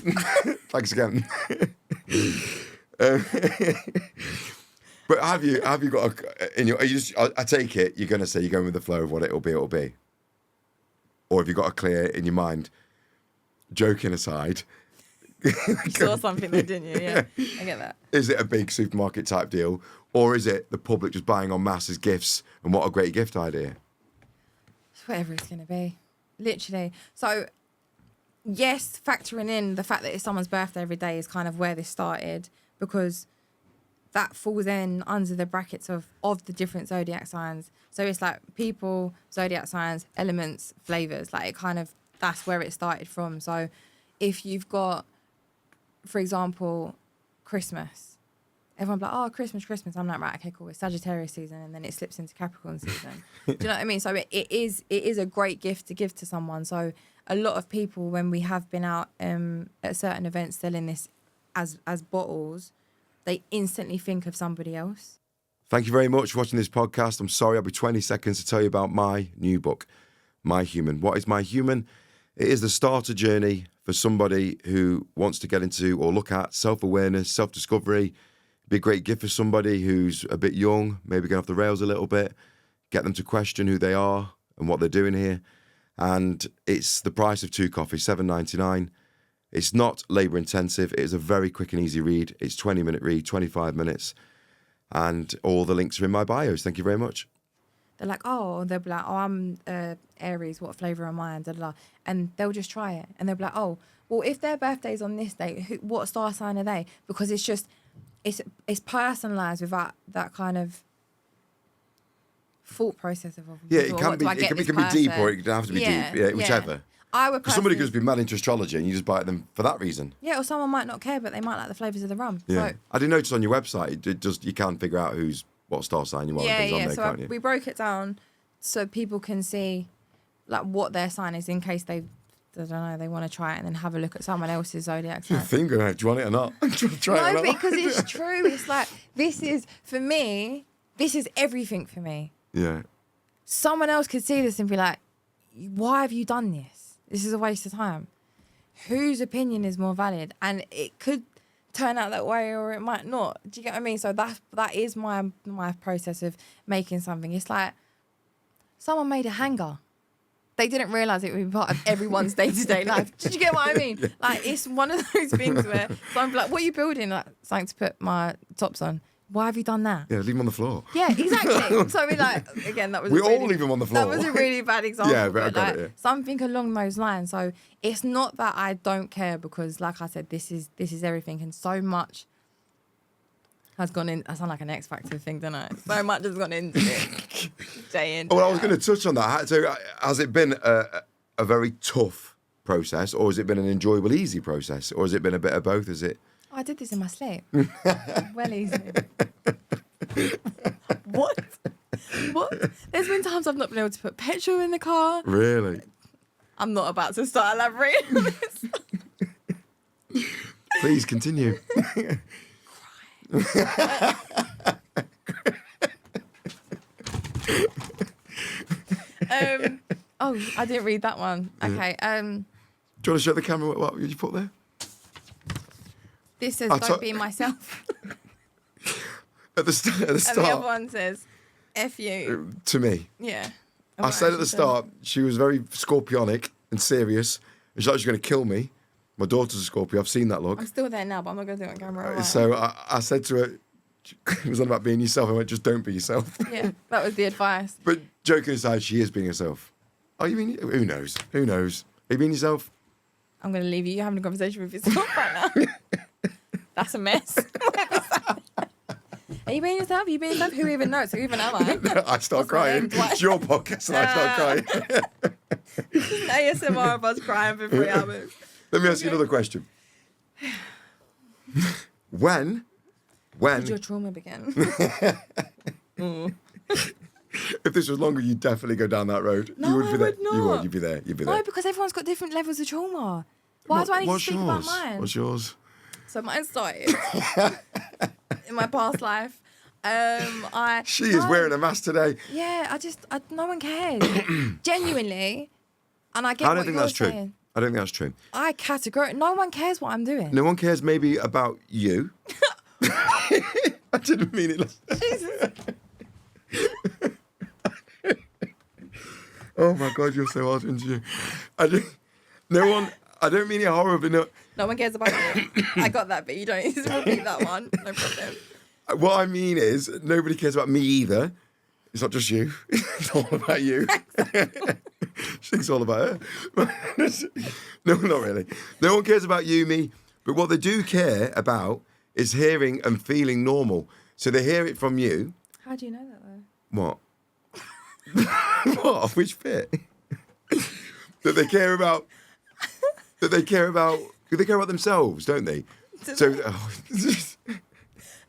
Thanks again. But have you got I take it you're going to say you're going with the flow of what it'll be, or have you got a clear in your mind? Joking aside, You saw something there, didn't you? Yeah, I get that. Is it a big supermarket type deal, or is it the public just buying en masse as gifts? And what a great gift idea! It's whatever it's going to be, literally. So, yes, factoring in the fact that it's someone's birthday every day is kind of where this started, because that falls in under the brackets of the different zodiac signs. So it's like people, zodiac signs, elements, flavors. Like, it kind of, that's where it started from. So if you've got, for example, Christmas, everyone's like, oh, Christmas. I'm like, right, okay, cool. It's Sagittarius season, and then it slips into Capricorn season. Do you know what I mean? So it is a great gift to give to someone. So a lot of people, when we have been out at certain events selling this as bottles, they instantly think of somebody else. Thank you very much for watching this podcast. I'm sorry, I'll be 20 seconds to tell you about my new book, My Human. What is My Human? It is the starter journey for somebody who wants to get into or look at self-awareness, self-discovery. Be a great gift for somebody who's a bit young, maybe going off the rails a little bit, get them to question who they are and what they're doing here. And it's the price of 2 coffees, $7.99. It's not labour intensive. It is a very quick and easy read. It's 20-minute read, 25 minutes. And all the links are in my bios. Thank you very much. They're like, they'll be like, I'm Aries, what flavour am I? And, and they'll just try it. And they'll be like, oh, well, if their birthday's on this day, what star sign are they? Because it's just, it's personalised without that kind of thought process of, it can be deep or it doesn't have to be deep. Yeah, whichever. I would. Because somebody could just be mad into astrology and you just buy them for that reason. Yeah, or someone might not care, but they might like the flavours of the rum. Yeah. So, I did notice on your website, you can figure out what star sign you are. Yeah. So can't you? We broke it down so people can see like what their sign is in case they want to try it and then have a look at someone else's zodiac sign. Finger, do you want it or not? Do you want to try it or not? Because it's true. It's like, this is everything for me. Yeah. Someone else could see this and be like, why have you done this? This is a waste of time. Whose opinion is more valid? And it could turn out that way or it might not. Do you get what I mean? So that is my process of making something. It's like someone made a hanger. They didn't realise it would be part of everyone's day-to-day life. Did you get what I mean? Yeah. Like, it's one of those things where someone's like, what are you building? Like, something to put my tops on. Why have you done that? Yeah, leave them on the floor. Yeah, exactly. So we're like, again, that was all leave them on the floor. That was a really bad example. Yeah, but I got it. Yeah. Something along those lines. So it's not that I don't care because, like I said, this is everything, and so much has gone in. I sound like an X Factor thing, don't I? So much has gone into it. Day in. Well, I was going to touch on that. So, has it been a very tough process, or has it been an enjoyable, easy process, or has it been a bit of both? Is it? I did this in my sleep. Well, easy. What? There's been times I've not been able to put petrol in the car. Really? I'm not about to start elaborating on this. Please continue. I didn't read that one. Okay. Do you want to show the camera what you put there? This says, don't be myself. At the start. And the other one says, F you. To me. Yeah. I said at the start, she was very scorpionic and serious. And she thought she was going to kill me. My daughter's a Scorpio. I've seen that look. I'm still there now, but I'm not going to do it on camera. So I said to her, it was on about being yourself. I went, just don't be yourself. Yeah, that was the advice. But joking aside, she is being herself. Oh, you mean, who knows? Who knows? Are you being yourself? I'm going to leave you. You're having a conversation with yourself right now. That's a mess. Are you being yourself? Are you being yourself? Who even knows? Who even am I? I start crying. It's your podcast and I start crying. ASMR of us crying for 3 hours. Let me ask you another question. When did your trauma begin? If this was longer, you'd definitely go down that road. No, you would be I there. would not. You would. You'd be there. You'd be there. No, because everyone's got different levels of trauma. Why do I need to What's speak about mine? What's yours? So mine started in my past life. She is wearing a mask today. Yeah, no one cares. Genuinely. And I get I don't what think you're that's true. saying. I don't think that's true. I categorically, no one cares what I'm doing. No one cares maybe about you. I didn't mean it. Jesus. Oh my God, you're so hard into you. I don't mean it horribly. No. No one cares about you. I got that, but you don't need to repeat that one. No problem. What I mean is, nobody cares about me either. It's not just you. It's all about you. She thinks it's all about her. No, not really. No one cares about you, me. But what they do care about is hearing and feeling normal. So they hear it from you. How do you know that, though? What? What? Which bit? That they care about. That they care about. They care about themselves, don't they? So.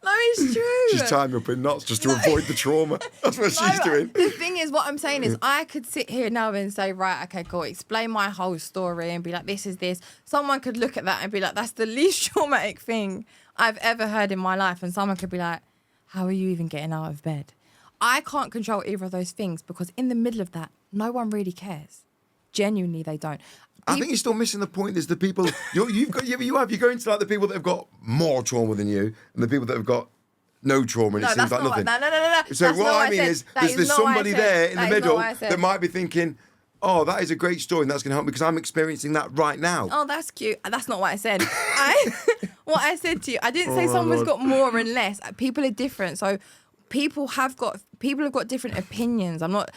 No, it's true. She's tying me up in knots just to avoid the trauma. That's what she's doing. The thing is, what I'm saying is, I could sit here now and say, right, okay, cool, explain my whole story and be like, this is this. Someone could look at that and be like, that's the least traumatic thing I've ever heard in my life. And someone could be like, how are you even getting out of bed? I can't control either of those things because in the middle of that, no one really cares. Genuinely, they don't. I think you're still missing the point. There's the people you're going to like the people that have got more trauma than you, and the people that have got no trauma, and it seems like nothing. No. So what I mean is, there's somebody there in the middle that might be thinking, "Oh, that is a great story, and that's going to help me because I'm experiencing that right now." Oh, that's cute. That's not what I said. What I said to you, I didn't say someone's got more and less. People are different, so people have got different opinions. I'm not.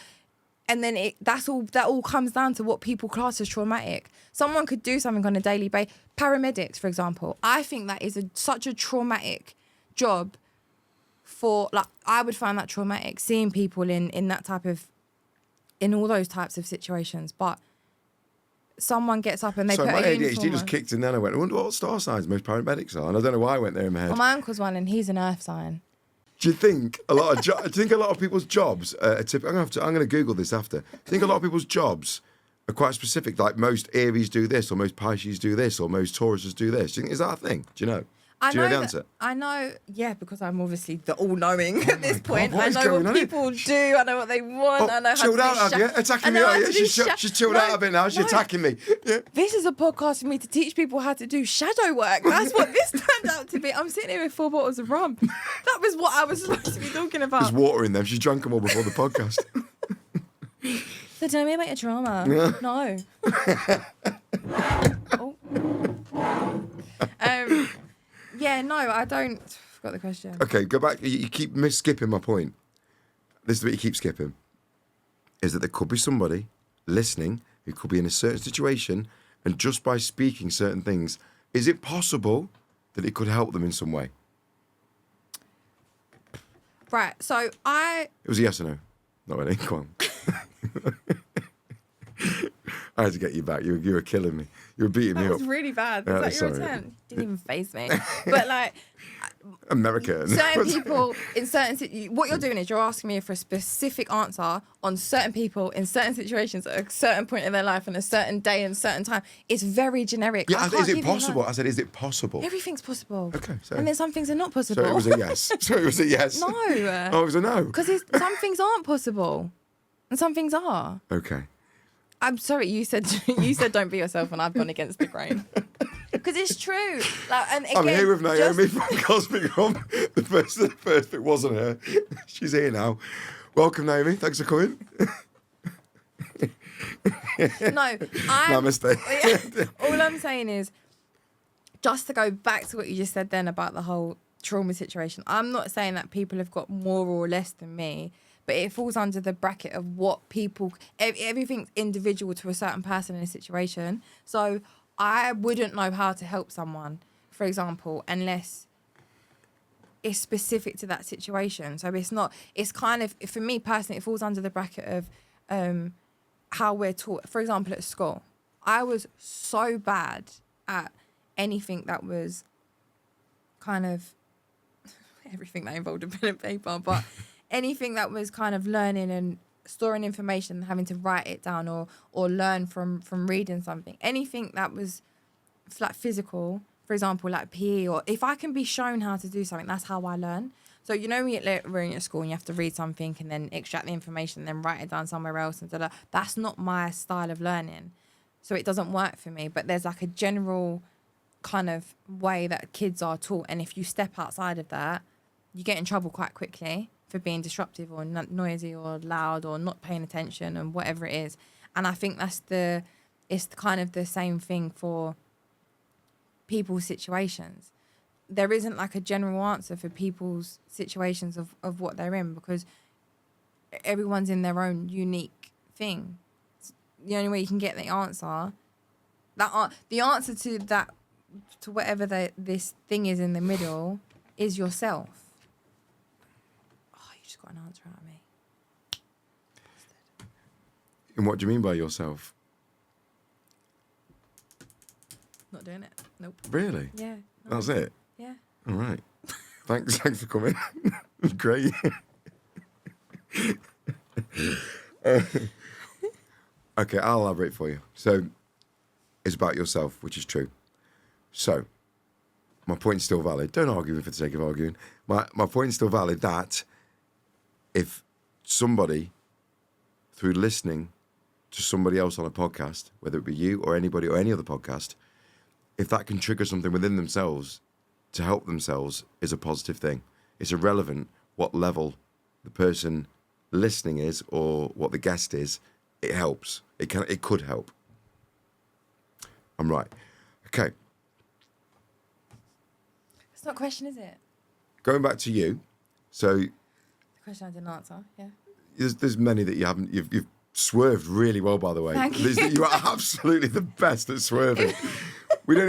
And then that all comes down to what people class as traumatic. Someone could do something on a daily basis. Paramedics, for example. I think that is such a traumatic job I would find that traumatic, seeing people in all those types of situations. But someone gets up and they put my a uniform ADHD just kicked in then. I went, I wonder what star signs most paramedics are. And I don't know why I went there in my head. Well, my uncle's one and he's an earth sign. Do you think a lot of people's jobs are typical? I'm going to Google this after. Do you think a lot of people's jobs are quite specific? Like most Aries do this, or most Pisces do this, or most Tauruses do this. Do you think, is that a thing? Do you know? Do you know the answer? I know, yeah, because I'm obviously the all-knowing at this point. God, I know what people do. I know what they want. I know how chilled to out, have you? Attacking me, are you? She's chilled out a bit now. She's attacking me. Yeah. This is a podcast for me to teach people how to do shadow work. That's what this turned out to be. I'm sitting here with 4 bottles of rum. That was what I was supposed to be talking about. There's water in them. She drank them all before the podcast. So tell me about your trauma. Yeah. No. Yeah, no, I don't. Forgot the question. Okay, go back. You keep skipping my point. This is what you keep skipping. Is that there could be somebody listening who could be in a certain situation, and just by speaking certain things, is it possible that it could help them in some way? Right, so It was a yes or no. Not really. Go on. I had to get you back. You were killing me. You were beating me up. That was really bad. Was that your attempt? Didn't even faze me. But like... American. Certain people in certain... What you're doing is you're asking me for a specific answer on certain people in certain situations at a certain point in their life and a certain day and certain time. It's very generic. Yeah, is it possible? I said, is it possible? Everything's possible. Okay. So, and then some things are not possible. So it was a yes. No. Oh, it was a no. Because some things aren't possible. And some things are. Okay. I'm sorry, you said don't be yourself, and I've gone against the grain. Because it's true. Like, and again, I'm here with Naomi from Cosmik Rum. The first bit wasn't her. She's here now. Welcome, Naomi. Thanks for coming. Namaste. All I'm saying is, just to go back to what you just said then about the whole trauma situation, I'm not saying that people have got more or less than me. But it falls under the bracket of what people... Everything's individual to a certain person in a situation. So I wouldn't know how to help someone, for example, unless it's specific to that situation. So it's not... It's kind of... For me personally, it falls under the bracket of how we're taught. For example, at school, I was so bad at anything that was kind of... Everything that involved a pen and paper, but... Anything that was kind of learning and storing information and having to write it down or learn from reading something. Anything that was like physical, for example, like PE, or if I can be shown how to do something, that's how I learn. So you know, we're in your school and you have to read something and then extract the information, and then write it down somewhere else, and that's not my style of learning. So it doesn't work for me. But there's like a general kind of way that kids are taught, and if you step outside of that, you get in trouble quite quickly for being disruptive or noisy or loud or not paying attention and whatever it is. And I think it's kind of the same thing for people's situations. There isn't like a general answer for people's situations of what they're in, because everyone's in their own unique thing. The only way you can get the answer to that, to whatever this thing is in the middle, is yourself. Oh, you just got an answer out of me. And what do you mean by yourself? Not doing it. Nope. Really? Yeah. That was it? Yeah. All right. Thanks for coming. Great. Okay, I'll elaborate for you. So, it's about yourself, which is true. So, my point's still valid. Don't argue for the sake of arguing. My point's still valid that if somebody, through listening to somebody else on a podcast, whether it be you or anybody or any other podcast, if that can trigger something within themselves to help themselves, is a positive thing. It's irrelevant what level the person listening is or what the guest is. It helps. It could help. I'm right. Okay. It's not a question, is it? Going back to you. So The question I didn't answer. Yeah. there's many that you haven't. You've swerved really well, by the way. Thank you. You are absolutely the best at swerving.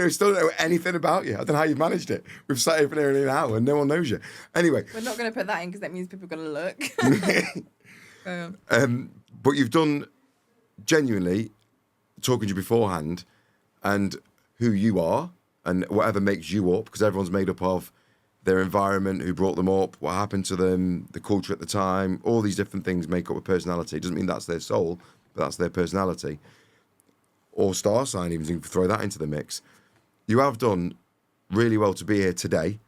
Still don't know anything about you. I don't know how you've managed it. We've sat here for nearly an hour and no one knows you. Anyway. We're not going to put that in because that means people are going to look. But you've done, genuinely, talking to you beforehand and who you are and whatever makes you up, because everyone's made up of their environment, who brought them up, what happened to them, the culture at the time, all these different things make up a personality. It doesn't mean that's their soul, but that's their personality. Or star sign, even, you can throw that into the mix. You have done really well to be here today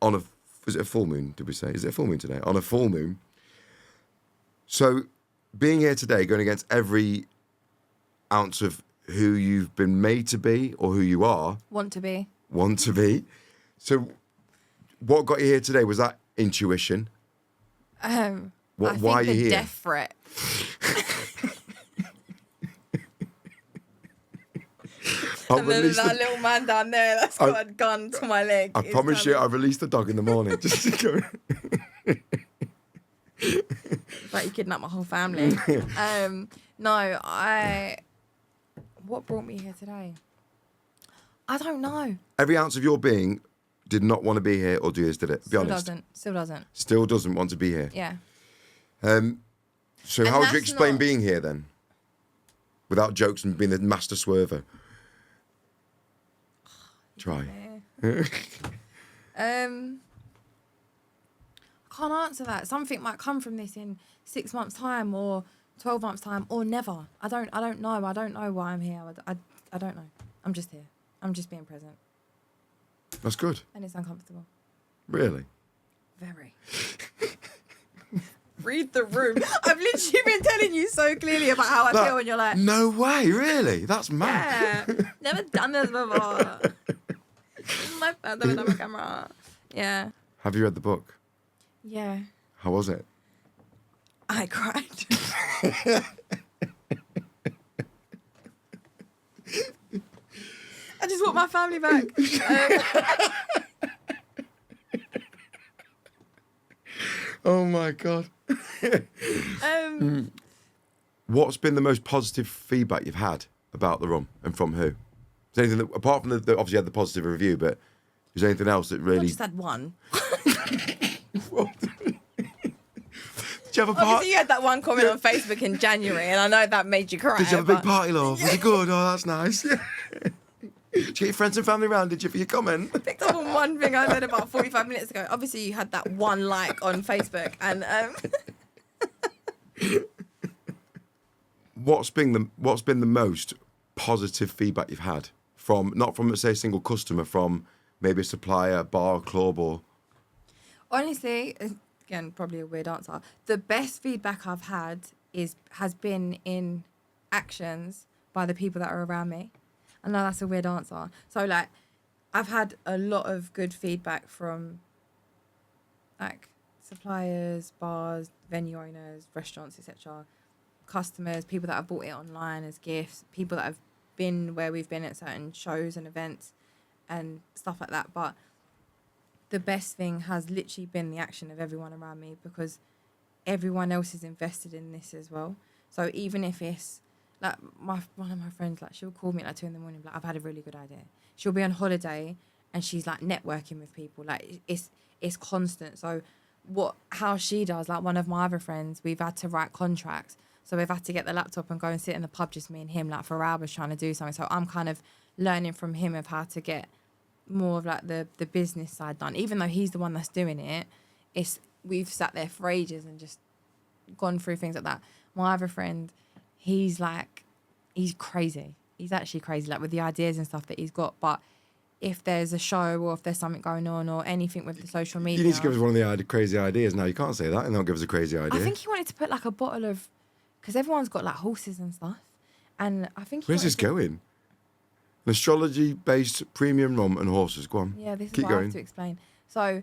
on is it a full moon, did we say? Is it a full moon today? On a full moon. So being here today, going against every ounce of who you've been made to be or who you are. Want to be. So what got you here today? Was that intuition? I why think are you the here? death threat. And then that little man down there that's got a gun to my leg. I promise you, I released the dog in the morning. Just to go. It's like you kidnapped my whole family. What brought me here today? I don't know. Every ounce of your being did not want to be here or do this, did it? Be honest. Still doesn't. Still doesn't want to be here. Yeah. So how would you explain being here then? Without jokes and being the master swerver. Try. I can't answer that. Something might come from this in 6 months' time or 12 months' time or never. I don't know. I don't know why I'm here. I don't know. I'm just here. I'm just being present. That's good. And it's uncomfortable. Really? Very. Read the room. I've literally been telling you so clearly about how I feel, and you're like, no way, really? That's mad. yeah, never done this before. This is my first time on camera. Yeah. Have you read the book? Yeah. How was it? I cried. I just want my family back. Oh my God. What's been the most positive feedback you've had about the rum, and from who? Is there anything that, apart from obviously you had the positive review, but is there anything else that really? I just had one. Did you have a Obviously, you had that one comment on Facebook in January, and I know that made you cry. Did you have a big party, love? Was it good? Oh, that's nice. Did you get your friends and family round, did you, for your comment? I picked up on one thing I said about 45 minutes ago. Obviously, you had that one like on Facebook, and What's been the most positive feedback you've had from, not from, say, a single customer, from maybe a supplier, bar, club, or... Honestly, again, probably a weird answer. The best feedback I've had has been in actions by the people that are around me. I know that's a weird answer. So, like, I've had a lot of good feedback from, like, suppliers, bars, venue owners, restaurants, etc., customers, people that have bought it online as gifts, people that have been where we've been at certain shows and events and stuff like that. But the best thing has literally been the action of everyone around me, because everyone else is invested in this as well. So even if it's like one of my friends, like, she'll call me at like 2 a.m, like, I've had a really good idea. She'll be on holiday and she's like networking with people. Like, it's constant. So how she does, like, one of my other friends, we've had to write contracts. So we've had to get the laptop and go and sit in the pub, just me and him, like, for hours trying to do something. So I'm kind of learning from him of how to get more of like the business side done. Even though he's the one that's doing it, we've sat there for ages and just gone through things like that. My other friend, he's crazy. He's actually crazy, like, with the ideas and stuff that he's got. But if there's a show or if there's something going on or anything with the social media... You need to give us one of the crazy ideas now. You can't say that and not give us a crazy idea. I think he wanted to put like a bottle of... Because everyone's got like horses and stuff. And I think... Where's this going? An astrology-based premium rum and horses. Go on. Yeah, this is Keep what I going. have to explain. So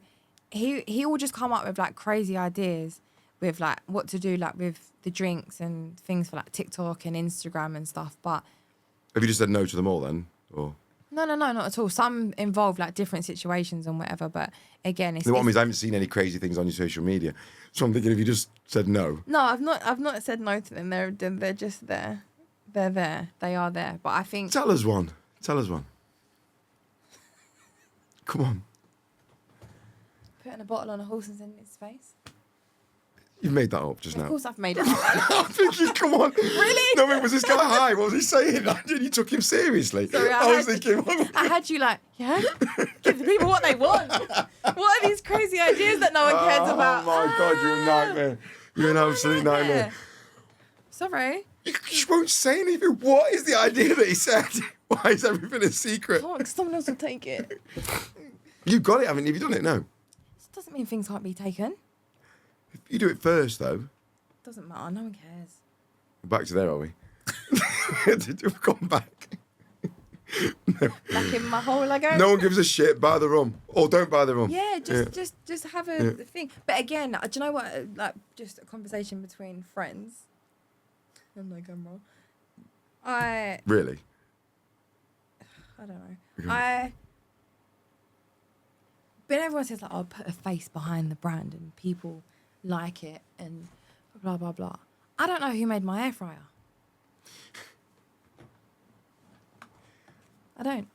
he will just come up with like crazy ideas with like what to do, like with the drinks and things for like TikTok and Instagram and stuff. But Have you just said no to them all then? Or... No, not at all. Some involve like different situations and whatever. But again, it's... What I mean is I haven't seen any crazy things on your social media. So I'm thinking if you just said no. No, I've not said no to them. They're just there. They're there. They are there. But I think... Tell us one. Come on. Putting a bottle on a horse and in its face. You've made that up just Of now. course I've made it up. I'm thinking, come on. Really? No, was this guy high? What was he saying? You took him seriously. Sorry, I was thinking... I had you like, yeah? Give the people what they want. What are these crazy ideas that no one cares about? Oh, my God, you're a nightmare. You're an absolute nightmare. Sorry. You just won't say anything. What is the idea that he said? Why is everything a secret? Oh, 'cause someone else will take it. You've got it, haven't you? Have you done it? No. This doesn't mean things can't be taken. If you do it first, though. Doesn't matter. No one cares. Back to there, are we? We've gone back. Back in my hole I go. No one gives a shit. Buy the rum. Or don't buy the rum. Yeah, just have a thing. But again, do you know what? Like, just a conversation between friends. I'm no camera. Really? I don't know. But everyone says, like, I'll put a face behind the brand and people like it and blah, blah, blah. I don't know who made my air fryer. I don't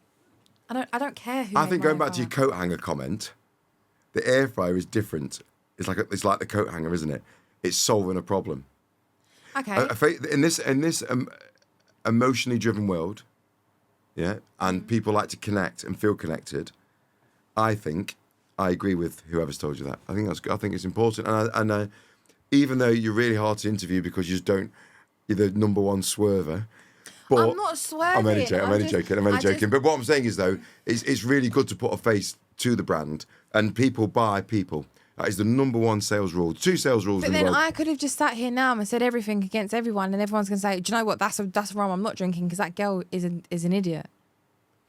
care who I made think my going air back to your fryer. coat hanger comment, the air fryer is different. It's like the coat hanger, isn't it? It's solving a problem. Okay. In this emotionally driven world, yeah, and people like to connect and feel connected. I think I agree with whoever's told you that. I think it's important, and even though you're really hard to interview because you're the number one swerver. But I'm not swerving. I'm only joking. But what I'm saying is, though, it's really good to put a face to the brand, and people buy people. That is the number one sales rule. 2 sales rules in the world. But then I could have just sat here now and said everything against everyone, and everyone's going to say, do you know what, that's wrong, I'm not drinking because that girl is an idiot.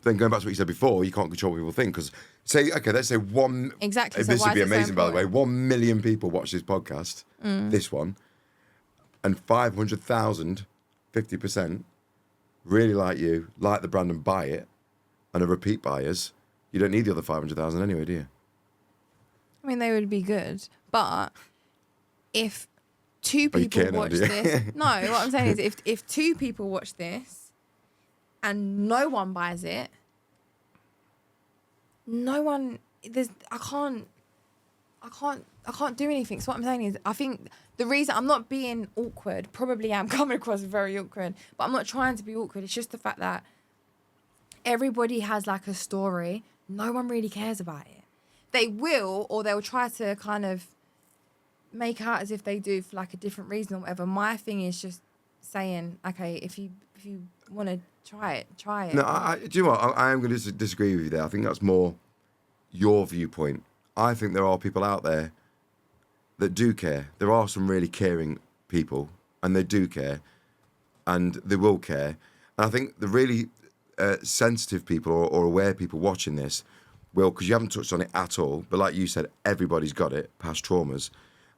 Then going back to what you said before, you can't control what people think. Because, let's say one... Exactly. This so would be why is it so amazing, by the way. important? 1 million people watch this podcast, this one, and 500,000, 50%, really like you, like the brand and buy it, and are repeat buyers. You don't need the other 500,000 anyway, do you? I mean, they would be good, but if 2 people watch this... No, what I'm saying is if 2 people watch this and no one buys it, I can't do anything. So what I'm saying is, I think the reason I'm not being awkward, probably I'm coming across very awkward, but I'm not trying to be awkward. It's just the fact that everybody has like a story. No one really cares about it. They will, or they'll try to kind of make out as if they do for like a different reason or whatever. My thing is just saying, okay, if you want to Try it. No, do you know what? I am going to disagree with you there. I think that's more your viewpoint. I think there are people out there that do care. There are some really caring people, and they do care, and they will care. And I think the really sensitive people or aware people watching this will, because you haven't touched on it at all, but like you said, everybody's got it, past traumas.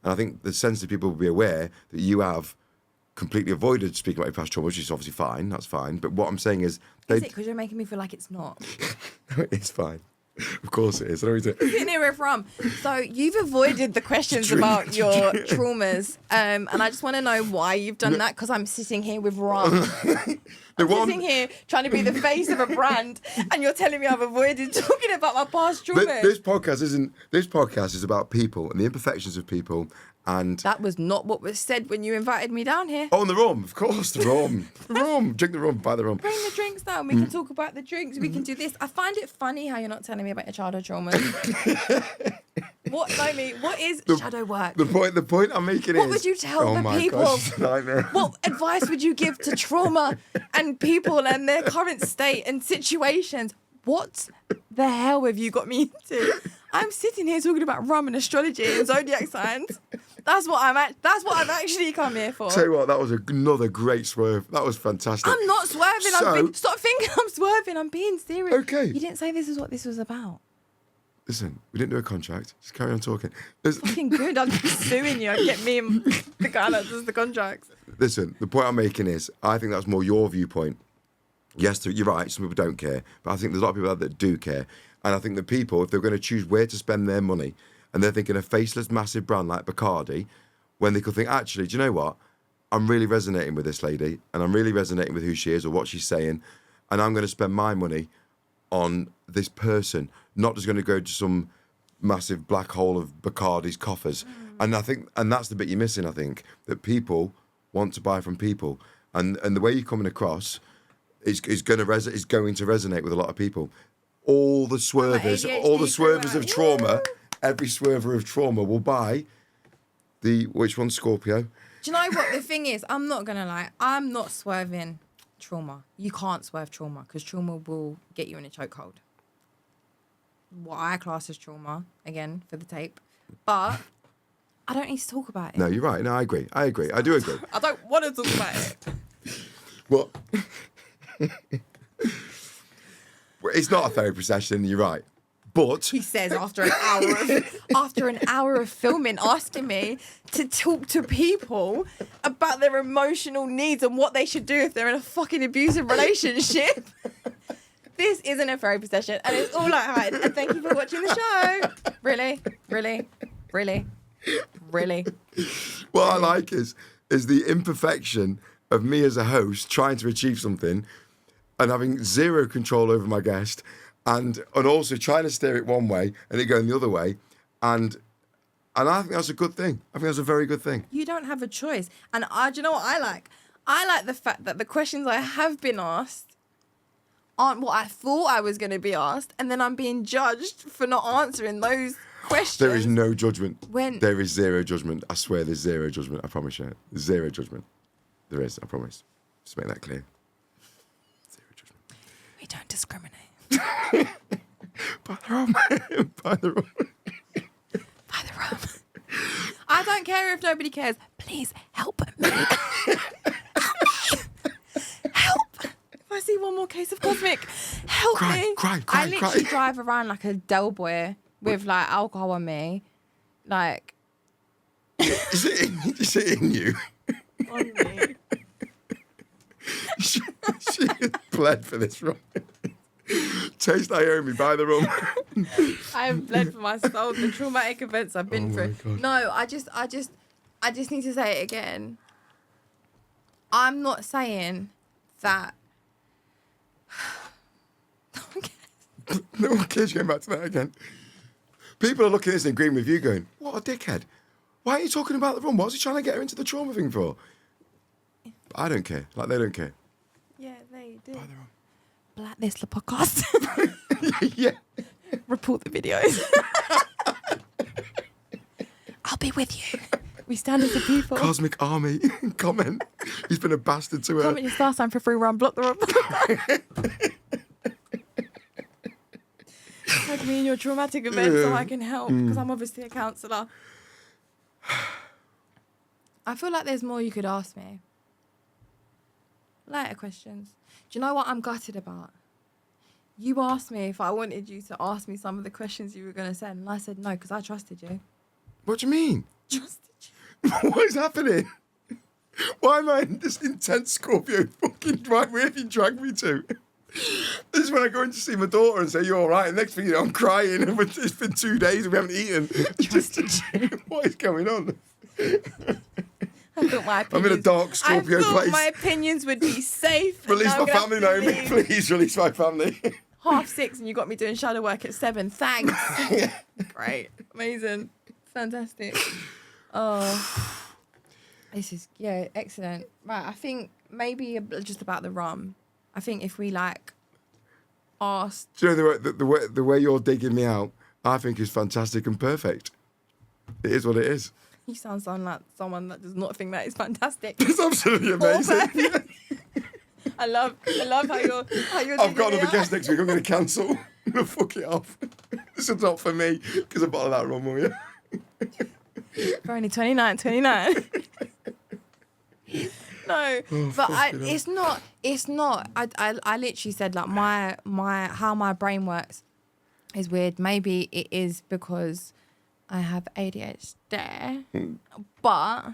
And I think the sensitive people will be aware that you have completely avoided speaking about your past trauma, which is obviously fine. That's fine. But what I'm saying is... Is it because you're making me feel like it's not? It's fine. Of course it is. I don't need to... Sitting here with Rum. So you've avoided the questions about your traumas. And I just want to know why you've done that, because I'm sitting here with Rum. I'm sitting here trying to be the face of a brand, and you're telling me I've avoided talking about my past traumas. This podcast is about people and the imperfections of people. And that was not what was said when you invited me down here. Oh, and the rum, of course, the rum. The rum. Drink the rum, buy the rum. Bring the drinks down. We can talk about the drinks. We can do this. I find it funny how you're not telling me about your childhood traumas. What, Naomi, what is shadow work? The point I'm making what would you tell the people? Gosh, nightmare. What advice would you give to trauma and people and their current state and situations? What the hell have you got me into? I'm sitting here talking about rum and astrology and zodiac signs. That's what I've actually come here for. Tell you what, that was another great swerve. That was fantastic. I'm not swerving. Stop thinking I'm swerving. I'm being serious. Okay. You didn't say this is what this was about. Listen, we didn't do a contract. Just carry on talking. Fucking good. I'd be suing you. I'd get me and the guy that does the contracts. Listen, the point I'm making is, I think that's more your viewpoint. Yes, you're right. Some people don't care, but I think there's a lot of people out there that do care. And I think the people, if they're going to choose where to spend their money, and they're thinking a faceless, massive brand like Bacardi, when they could think, actually, do you know what? I'm really resonating with this lady, and I'm really resonating with who she is or what she's saying, and I'm going to spend my money on this person, not just going to go to some massive black hole of Bacardi's coffers. And I think, and that's the bit you're missing, I think, that people want to buy from people. And the way you're coming across is going to resonate with a lot of people. All the swervers of trauma, every swerver of trauma will buy which one's Scorpio? Do you know what the thing is? I'm not gonna lie. I'm not swerving trauma. You can't swerve trauma because trauma will get you in a chokehold. What I class as trauma, again for the tape, but I don't need to talk about it. No, you're right. No, I agree. I do agree. I don't want to talk about it. Well, it's not a therapy session. You're right. But he says after an hour of filming, asking me to talk to people about their emotional needs and what they should do if they're in a fucking abusive relationship. This isn't a therapy session, and it's all lighthearted. And thank you for watching the show. Really. What I like is the imperfection of me as a host trying to achieve something and having zero control over my guest. And also trying to steer it one way and it going the other way. And I think that's a good thing. I think that's a very good thing. You don't have a choice. And do you know what I like? I like the fact that the questions I have been asked aren't what I thought I was going to be asked. And then I'm being judged for not answering those questions. There is no judgment. When there is zero judgment. I swear there's zero judgment. I promise you. Zero judgment. There is, I promise. Just make that clear. Zero judgment. We don't discriminate. Buy the rum. Buy the rum. Buy the rum. I don't care if nobody cares. Please help me. Help. If I see one more case of Cosmik, help me. I literally drive around like a Del Boy with like alcohol on me. Like. Is it in you? On me. she bled for this rum. Taste Naomi, buy the rum. I have bled for my soul, the traumatic events I've been through. God. No, I just need to say it again. I'm not saying that. No one cares. Going back to that again. People are looking at this and agreeing with you, going, "What a dickhead! Why are you talking about the rum? What's he trying to get her into the trauma thing for?" But I don't care. Like they don't care. Yeah, they do. Buy the rum. Blacklist the podcast. Yeah. Report the videos. I'll be with you. We stand as a people. Cosmic Army. Comment. He's been a bastard to her. Comment your star sign for free rum. Block the rum. Tag me in your traumatic event so I can help, because I'm obviously a counsellor. I feel like there's more you could ask me. Lighter questions. Do you know what I'm gutted about? You asked me if I wanted you to ask me some of the questions you were going to send, and I said no because I trusted you. What do you mean? Trusted you. What is happening? Why am I in this intense Scorpio fucking drag? Where have you dragged me to? This is when I go in to see my daughter and say, you're all right. And next thing you know, I'm crying. And it's been 2 days and we haven't eaten. What is going on? I thought my opinions, I'm in a dark Scorpio I thought place. my opinions would be safe. Release my family, Naomi. Leave. Please release my family. 6:30 and you got me doing shadow work at 7. Thanks. Great. Amazing. Fantastic. Oh. This is, excellent. Right, I think maybe just about the rum. I think if we asked... Do you know the way you're digging me out, I think is fantastic and perfect. It is what it is. You sound like someone that does not think that is fantastic. It's absolutely amazing. I love how you're I've got another guest next week. I'm going to cancel. I'm going to fuck it off. This is not for me because I bottled that rum, will you? For only 29. No, but it's not. I literally said like how my brain works is weird. Maybe it is because I have ADHD. But do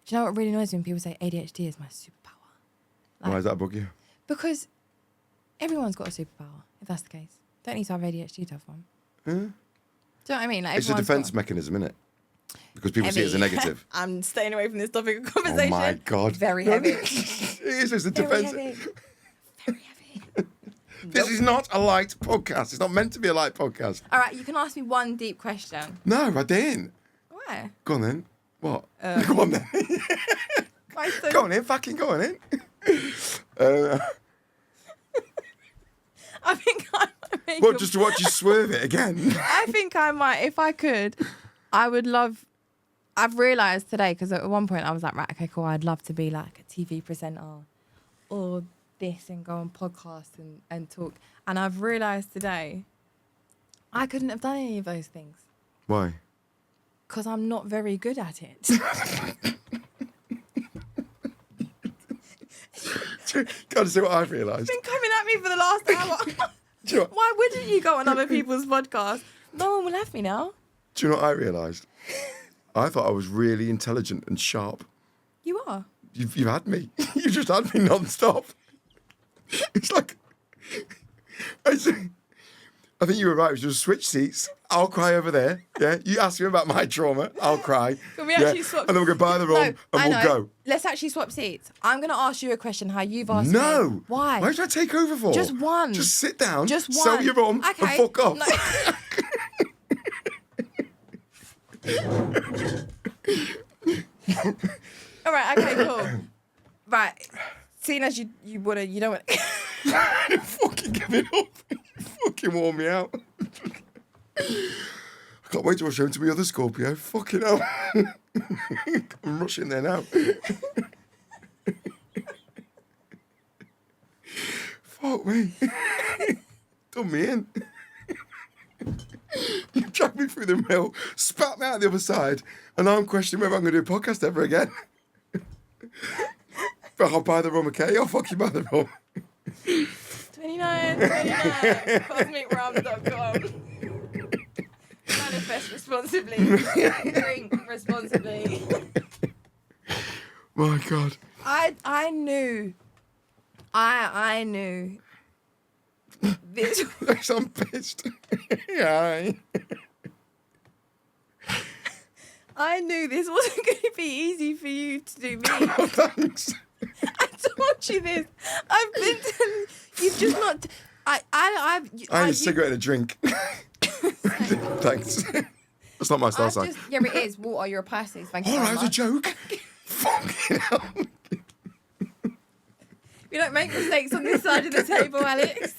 you know what really annoys me when people say ADHD is my superpower? Why is that a bug you? Because everyone's got a superpower. If that's the case, don't need to have ADHD to have one. Do you know what I mean? Like, it's a defense mechanism, isn't it? Because people see it as a negative. I'm staying away from this topic of conversation. Oh my God. Very heavy. It is, it's a Very defense. heavy. Very heavy. This is not a light podcast. It's not meant to be a light podcast. All right, you can ask me one deep question. No, I didn't. Why? Go on then. What? Go on then. Go on then. Fucking go on then. I think I might make What, just to watch you swerve it again? I think I might, if I could, I would love... I've realised today, because at one point I was like, right, okay, cool, I'd love to be like a TV presenter or this and go on podcasts and talk. And I've realised today I couldn't have done any of those things. Why? Because I'm not very good at it. Got to see what I've realised. You've been coming at me for the last hour. Do you know what- Why wouldn't you go on other people's podcasts? No one will have me now. Do you know what I realised? I thought I was really intelligent and sharp. You are. You've had me. You just had me non-stop. It's like... I think you were right. We should just switch seats. I'll cry over there. Yeah, you ask me about my trauma. I'll cry. Can we actually swap? And then we'll go buy the rum and we'll go. Let's actually swap seats. I'm going to ask you a question how you've asked me. No. Why? Why should I take over for? Just one. Just sit down. Just one. Sell your rum and fuck off. No. All right. Okay. Cool. Right. Seeing as you don't want. Fucking give it up. Fucking warm me out. I can't wait to rush home to my other Scorpio. Fucking hell. I'm rushing there now. Fuck me. Done me in. You dragged me through the mill, spat me out the other side, and now I'm questioning whether I'm going to do a podcast ever again. But I'll buy the rum, okay? I'll fucking buy the rum. 29. Cosmikrum.com. Manifest responsibly. Drink responsibly. My God. I knew. I knew. This. I'm pissed. Yeah. I knew this wasn't going to be easy for you to do me. Oh, thanks. I told you this. I've been to, you've just not. I need a cigarette and a drink. Thanks. That's not my style sign. Yeah, but it is. Water, you're a Pisces. Thank you. All very right, it's a much. joke. Fucking hell. You don't make mistakes on this side of the table, Alex.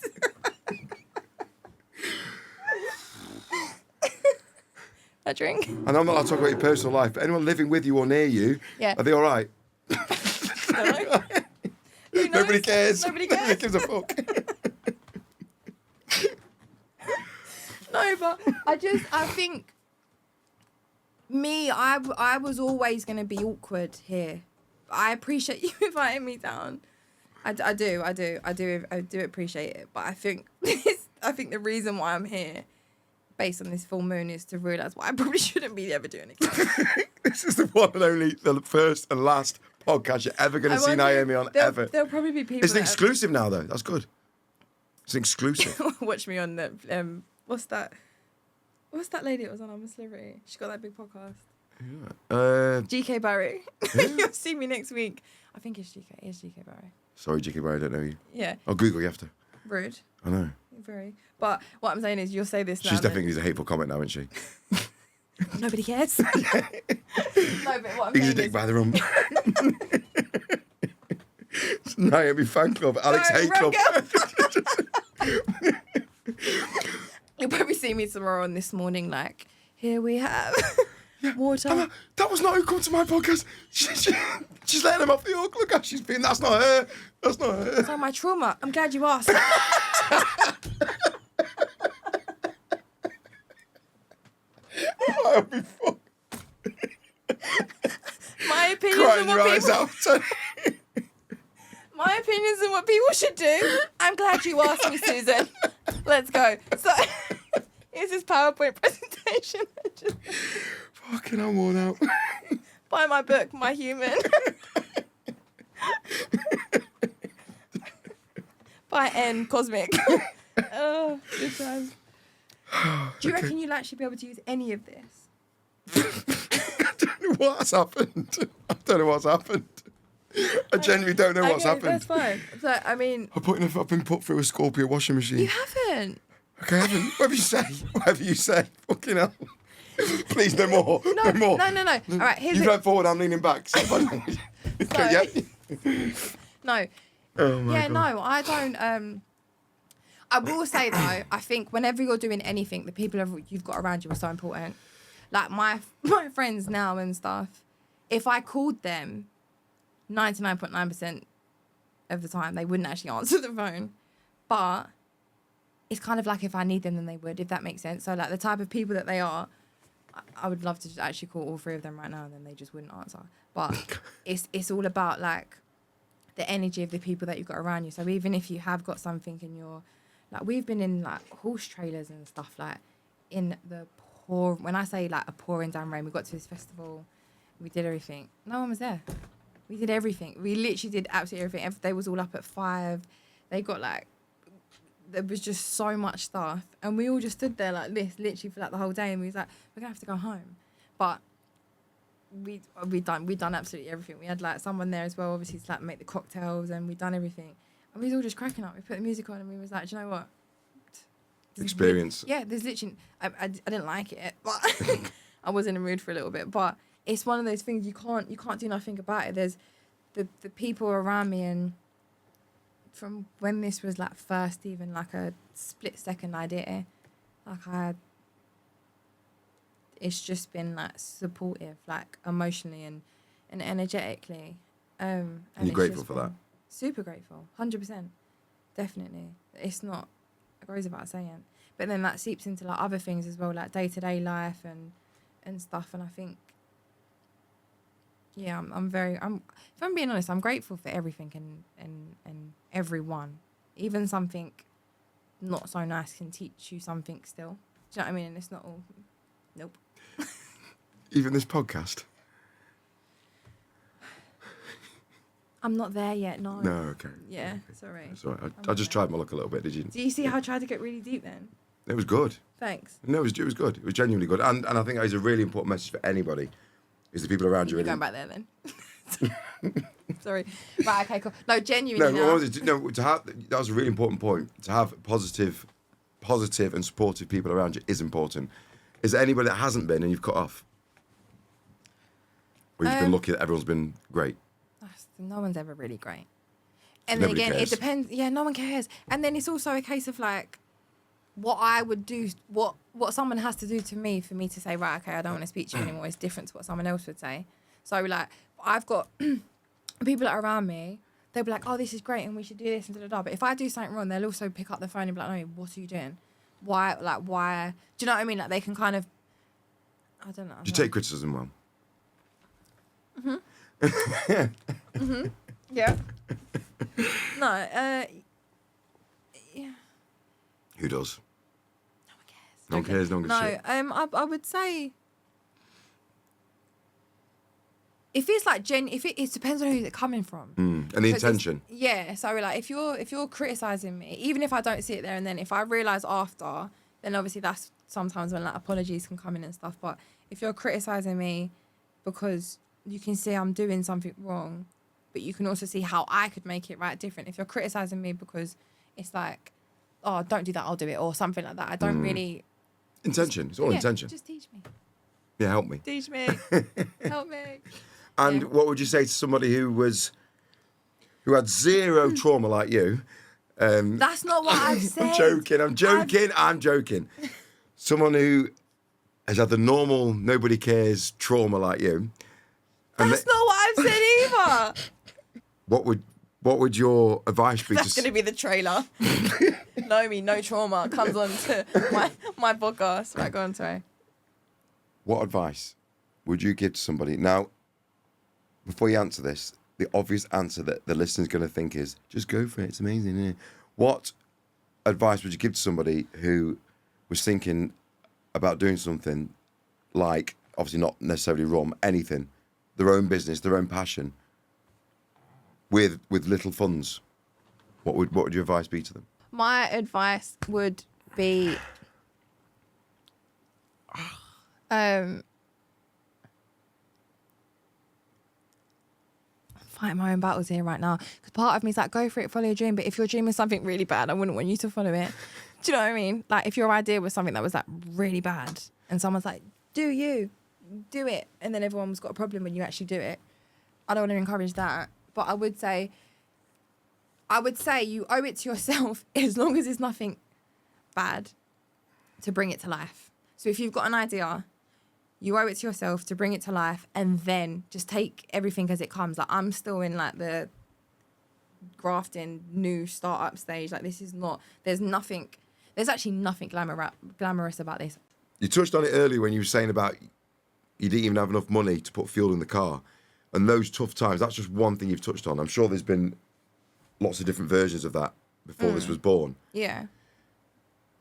A drink? And I'm not allowed to talk about your personal life, but anyone living with you or near you, Yeah. are they all right? Don't know. Who knows? Nobody cares. Nobody cares. Nobody gives a fuck. No, but I think I was always going to be awkward here. I appreciate you inviting me down. I do appreciate it. But I think the reason why I'm here, based on this full moon, is to realise what I probably shouldn't be ever doing again. This is the one and only, the first and last podcast you're ever going to see Naomi on, ever. There'll probably be people. It's an exclusive now, though. That's good. It's an exclusive. Watch me on the what's that lady that was on I'm a Celebrity? She got that big podcast. Yeah. GK Barry. Yeah. You'll see me next week. I think it's GK. It's GK Barry. Sorry, GK Barry, I don't know you. Yeah. I'll Google you after. Rude. I know. Very. But what I'm saying is, you'll say this now. She's definitely needs a hateful comment now, isn't she? Nobody cares. No, but what I'm He's a saying dick is, by the rum. It's Naomi fan club, Alex No, hate wrong club. you'll probably see me tomorrow on This Morning. Like, here we have water. That was not who come to my podcast. She's letting him off the hook. Look how she's been. That's not her. That's not her. So my trauma. I'm glad you asked. I'll be fucked. My opinions Crying on your what eyes people. out. My opinions on what people should do. I'm glad you asked me, Susan. Let's go. So, here's this PowerPoint presentation. Fucking, I'm worn out. Buy my book, My Human. By N. Cosmik. Oh, good times. Do you reckon you'll actually be able to use any of this? I don't know what's happened. I don't know what's happened. I genuinely don't know what's happened. That's fine. So, I mean, I've been put through a Scorpio washing machine. you haven't. Okay, I haven't. Whatever you say. Whatever you say. Fucking hell. Please, no more. No more. No. All right, here's You it. lean forward, I'm leaning back. So yeah. No. Oh my Yeah, God. no, I don't. I will say though, I think whenever you're doing anything, the people you've got around you are so important. Like my friends now and stuff, if I called them, 99.9% of the time they wouldn't actually answer the phone. But it's kind of like if I need them, then they would, if that makes sense. So like the type of people that they are, I would love to just actually call all three of them right now, and then they just wouldn't answer. But it's all about like the energy of the people that you've got around you. So even if you have got something in your, like we've been in like horse trailers and stuff, like in the pour, when I say like a pouring down rain, we got to this festival, we did everything. No one was there. We did everything. We literally did absolutely everything. They was all up at 5. They got like, there was just so much stuff. And we all just stood there like this, literally for like the whole day. And we was like, we're going to have to go home. But we done absolutely everything. We had like someone there as well, obviously, to like make the cocktails, and we done everything. And we was all just cracking up. We put the music on and we was like, do you know what? Experience. Yeah, there's literally, I didn't like it, but I was in a mood for a little bit. But it's one of those things you can't do nothing about it. There's the people around me, and from when this was like first even like a split second idea, like it's just been like supportive, like emotionally and energetically. And you're grateful for that? Super grateful, 100%, definitely. It's not, it goes without saying. But then that seeps into like other things as well, like day-to-day life and stuff. And I think, yeah, if I'm being honest, I'm grateful for everything and everyone. Even something not so nice can teach you something still. Do you know what I mean? And it's not all, nope. Even this podcast? I'm not there yet, no. No, okay. Yeah, sorry. It's all right. I just tried my luck a little bit, did you? Do you see how I tried to get really deep then? It was good. Thanks. No, it was good. It was genuinely good. And I think that is a really important message for anybody, is the people around you. You're Really... going back there then. Sorry. Right, okay, cool. No, genuinely that was a really important point. To have positive and supportive people around you is important. Is there anybody that hasn't been and you've cut off? Or you've been lucky that everyone's been great? No one's ever really great. And Nobody then again, cares. it depends. Yeah, no one cares. And then it's also a case of like, what I would do, what someone has to do to me for me to say, right, okay, I don't want to speak to you anymore, is different to what someone else would say. So like, I've got people that are around me, they'll be like, oh, this is great and we should do this and da-da-da. But if I do something wrong, they'll also pick up the phone and be like, no, what are you doing? Why? Do you know what I mean? Like, they can kind of, I don't know. Do you take criticism well? Yeah. No, yeah. Who does? No one cares. No one gives a shit. I would say if it's like it depends on who's it coming from. And the intention. Yeah, so like if you're criticizing me, even if I don't see it there and then, if I realize after, then obviously that's sometimes when like apologies can come in and stuff. But if you're criticizing me because you can see I'm doing something wrong, but you can also see how I could make it right different. If you're criticizing me because it's like, oh, don't do that, I'll do it, or something like that. I don't really. Intention. It's all intention. Just teach me. Yeah, help me. Teach me. Help me. And what would you say to somebody who had zero trauma like you? That's not what I've said. I'm joking. Someone who has had the normal, nobody cares trauma like you. That's not what I've said either. What would your advice be? That's going to be the trailer. Naomi, no trauma, comes on to my podcast. Right, go on, sorry. What advice would you give to somebody? Now, before you answer this, the obvious answer that the listener's going to think is, just go for it. It's amazing, isn't it? What advice would you give to somebody who was thinking about doing something like, obviously not necessarily rum, anything, their own business, their own passion, with little funds? What would your advice be to them? My advice would be I'm fighting my own battles here right now, because part of me is like, go for it, follow your dream. But if your dream is something really bad, I wouldn't want you to follow it. Do you know what I mean? Like, if your idea was something that was like really bad and someone's like, do it, and then everyone's got a problem when you actually do it, I don't want to encourage that. But I would say you owe it to yourself, as long as it's nothing bad, to bring it to life. So if you've got an idea, you owe it to yourself to bring it to life, and then just take everything as it comes. Like, I'm still in like the grafting new startup stage. Like, this is not, there's actually nothing glamorous about this. You touched on it earlier when you were saying about you didn't even have enough money to put fuel in the car. And those tough times, that's just one thing you've touched on. I'm sure there's been lots of different versions of that before this was born. Yeah.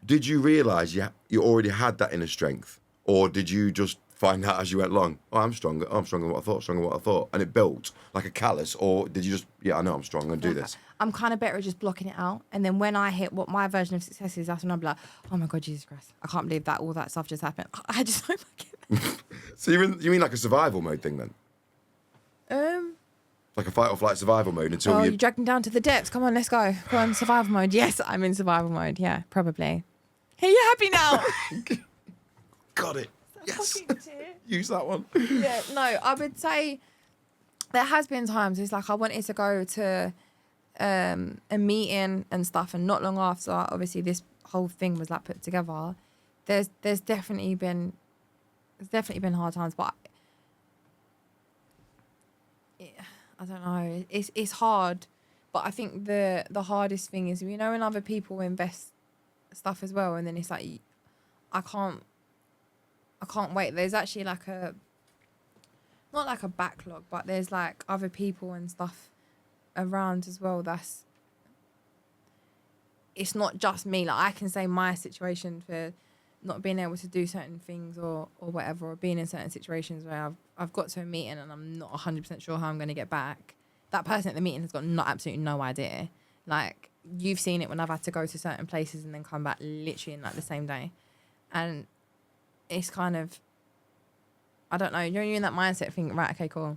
Did you realise you already had that inner strength? Or did you just find out as you went along, oh, I'm stronger than what I thought, and it built like a callus? Or did you just, I know I'm strong, I'm going to do this? I'm kind of better at just blocking it out. And then when I hit what my version of success is, that's when I'm like, oh my God, Jesus Christ, I can't believe that all that stuff just happened. I just don't like it. So you mean like a survival mode thing then? Like a fight or flight survival mode until you dragged me down to the depths. Come on, let's go. Go on, survival mode. Yes, I'm in survival mode. Yeah, probably. Hey, you happy now? Got it. Yes. Use that one. Yeah, no, I would say there has been times it's like I wanted to go to a meeting and stuff, and not long after, obviously this whole thing was like put together. There's definitely been hard times, but I don't know. It's hard, but I think the hardest thing is, when other people invest stuff as well, and then it's like I can't wait. There's actually like not like a backlog, but there's like other people and stuff around as well. It's not just me. Like, I can say my situation for not being able to do certain things or whatever, or being in certain situations where I've got to a meeting and I'm not 100% sure how I'm going to get back. That person at the meeting has got absolutely no idea. Like, you've seen it when I've had to go to certain places and then come back literally in like the same day. And it's kind of, I don't know, you're in that mindset thinking, right, okay, cool.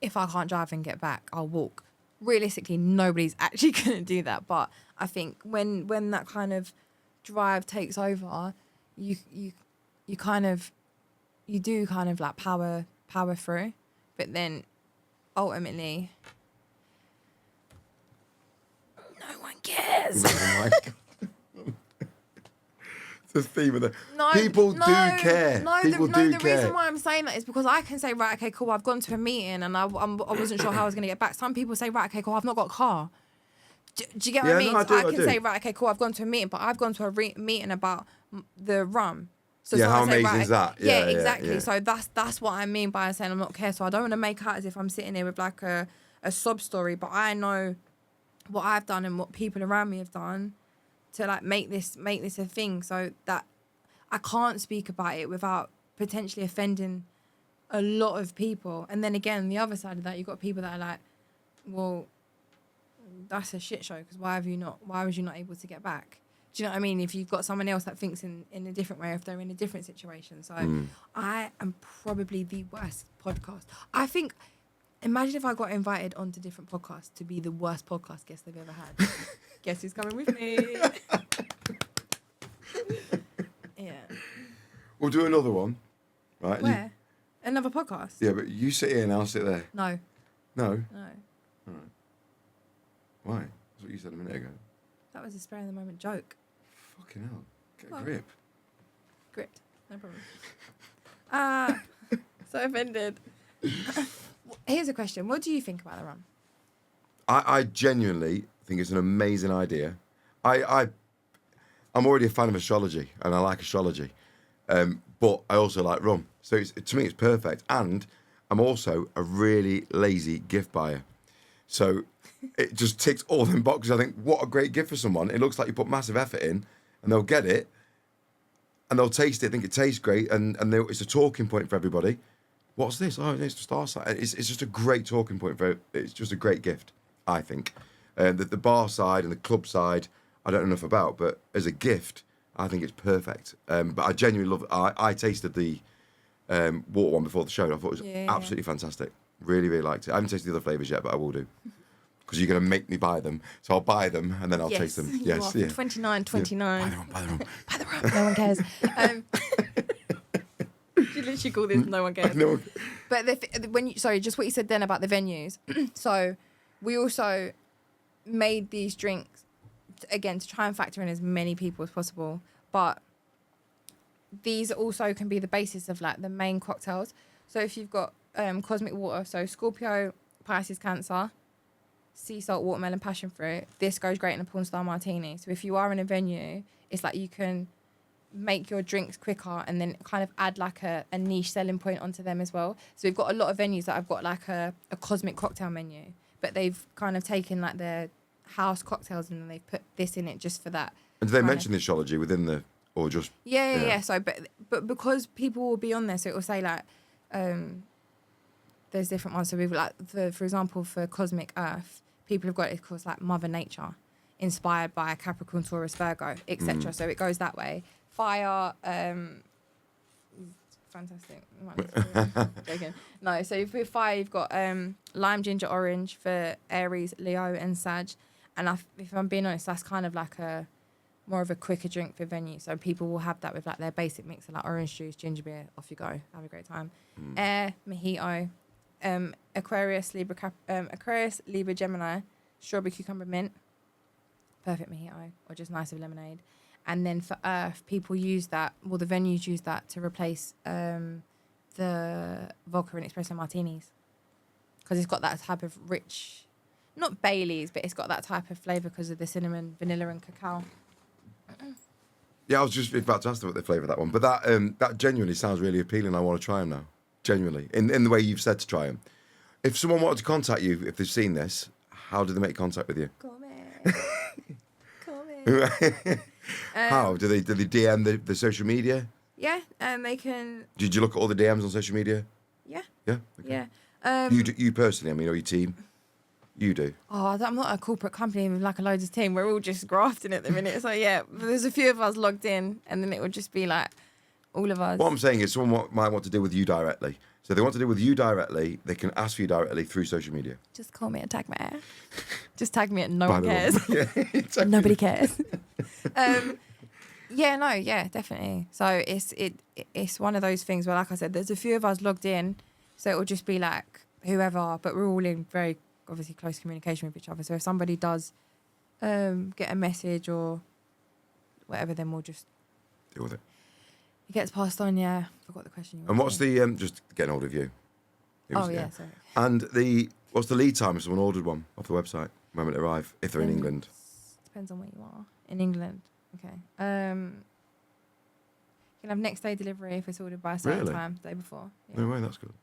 If I can't drive and get back, I'll walk. Realistically, nobody's actually going to do that. But I think when that kind of drive takes over, you do kind of like power through, but then ultimately no one cares. Oh my God. the theme of the... No, People no, do care. No, People the, do no, the care. reason why I'm saying that is because I can say, right, okay, cool, I've gone to a meeting and I wasn't sure how I was going to get back. Some people say, right, okay, cool, I've not got a car. Do you get what I mean? No, I So do, I can do. say, right, okay, cool, I've gone to a meeting, but I've gone to a meeting about the rum. So Yeah, how someone say, amazing right, is that? Yeah, Yeah, exactly. yeah. So that's what I mean by saying I'm not care. So I don't want to make out as if I'm sitting here with like a sob story, but I know what I've done and what people around me have done to like make this a thing, so that I can't speak about it without potentially offending a lot of people. And then again, the other side of that, you've got people that are like, well, that's a shit show because why was you not able to get back? Do you know what I mean? If you've got someone else that thinks in a different way, if they're in a different situation. So I am probably the worst podcast. I think, imagine if I got invited onto different podcasts to be the worst podcast guest they've ever had. Guess who's coming with me? Yeah. We'll do another one, right? Where? Another podcast? Yeah, but you sit here and I'll sit there. No. No? No. All right. Why? That's what you said a minute ago. That was a spare in the moment joke. Fucking hell. Get a What? grip. Gripped. No problem. So offended. Here's a question. What do you think about the rum? I genuinely think it's an amazing idea. I'm already a fan of astrology, and I like astrology. But I also like rum. So to me, it's perfect. And I'm also a really lazy gift buyer. So it just ticks all them boxes. I think, what a great gift for someone. It looks like you put massive effort in, and they'll get it, and they'll taste it, think it tastes great, and it's a talking point for everybody. What's this? Oh, it's the star side. It's just a great talking point it's just a great gift, I think. The bar side and the club side, I don't know enough about, but as a gift, I think it's perfect. But I genuinely love it. I tasted the water one before the show. I thought it was absolutely fantastic. Really, really liked it. I haven't tasted the other flavours yet, but I will do. Because you're going to make me buy them. So I'll buy them and then I'll taste them. Yes, yeah. 29.29. Yeah. Buy the rum. Buy the rum. No one cares. You literally call this no one cares. No. But just what you said then about the venues. So we also made these drinks again to try and factor in as many people as possible, but these also can be the basis of like the main cocktails. So if you've got cosmic water, so Scorpio, Pisces, Cancer, sea salt, watermelon, passion fruit, this goes great in a porn star martini. So if you are in a venue, it's like you can make your drinks quicker and then kind of add like a niche selling point onto them as well. So we've got a lot of venues that have got like a cosmic cocktail menu, but they've kind of taken like their house cocktails and then they've put this in it just for that. And do they mention the astrology within the, or just? Yeah. So, but because people will be on there, so it will say like, there's different ones. So we've like, for example, for Cosmic Earth, people have got it called like Mother Nature, inspired by Capricorn, Taurus, Virgo, etc. So it goes that way. Fire, fantastic. Joking. No, so for fire, you've got lime, ginger, orange for Aries, Leo, and Sag. And if I'm being honest, that's kind of like more of a quicker drink for venue. So people will have that with like their basic mix of like orange juice, ginger beer, off you go, have a great time. Air, mojito, Aquarius, Libra, Gemini, strawberry, cucumber, mint, perfect mojito, or just nice with lemonade. And then for Earth, people use that, well, the venues use that to replace the vodka and espresso martinis. Because it's got that type of rich, not Baileys, but it's got that type of flavour because of the cinnamon, vanilla and cacao. Yeah, I was just about to ask them what the flavour of that one. But that genuinely sounds really appealing. I want to try them now. Genuinely. In the way you've said to try them. If someone wanted to contact you, if they've seen this, how do they make contact with you? Call me. How? Do they DM the social media? Yeah, and they can... Did you look at all the DMs on social media? Yeah. Yeah? Okay. Yeah. You personally, I mean, or your team? You do? Oh, I'm not a corporate company with like a loads of team. We're all just grafting at the minute. So yeah, there's a few of us logged in and then it would just be like all of us. What I'm saying is someone might want to deal with you directly. So if they want to deal with you directly, they can ask for you directly through social media. Just call me and tag me. Just tag me and no one cares. Yeah, exactly. Nobody cares. Yeah, definitely. So it's one of those things where, like I said, there's a few of us logged in, so it will just be like whoever, but we're all in very obviously close communication with each other. So if somebody does get a message or whatever, then we'll just deal with it. It gets passed on, yeah. Forgot the question you And what's wanted. the, just getting hold of you. Sorry. And what's the lead time if someone ordered one off the website, when it arrive, if they're in England? Depends on where you are. In England, okay. You can have next day delivery if it's ordered by a certain time, the day before. Yeah. No way, that's good.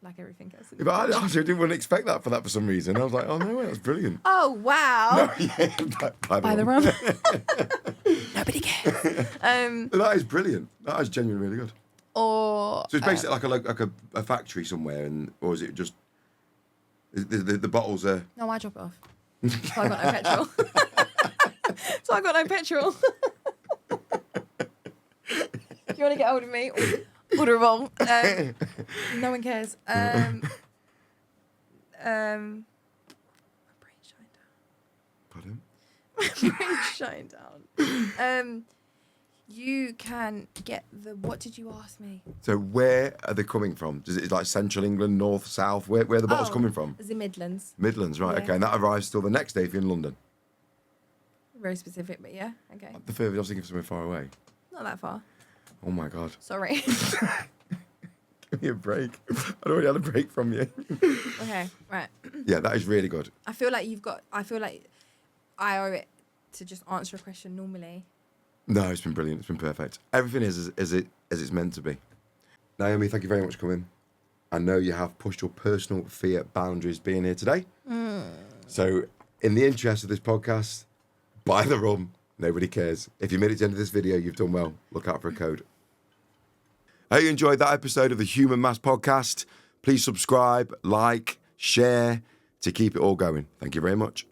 Like everything else. Yeah, but I actually didn't expect that for some reason. I was like, oh, no way, that's brilliant. Oh, wow. No, yeah, By the rum. Nobody cares. That is brilliant. That is genuinely really good. Or... So it's basically like a factory somewhere, or is it just... The bottles are... No, I drop it off. So I got no petrol. So I got no petrol. If you want to get hold of me, order a roll. No one cares. My brain's shutting down. Pardon? My brain's shutting down. You can get the... What did you ask me? So where are they coming from? Is it like central England, north, south? Where are the bottles coming from? The Midlands. Midlands, right, Yeah. okay. And that arrives still the next day if you're in London. Very specific, but yeah, okay. The further, I was thinking of somewhere far away. Not that far. Oh my God. Sorry. Give me a break. I'd already had a break from you. Okay, right. Yeah, that is really good. I feel like I owe it to just answer a question normally. No, it's been brilliant. It's been perfect. Everything is as it's meant to be. Naomi, thank you very much for coming. I know you have pushed your personal fear boundaries being here today. So, in the interest of this podcast, buy the rum. Nobody cares. If you made it to the end of this video, you've done well. Look out for a code. I hope you enjoyed that episode of the Human Mass Podcast. Please subscribe, like, share to keep it all going. Thank you very much.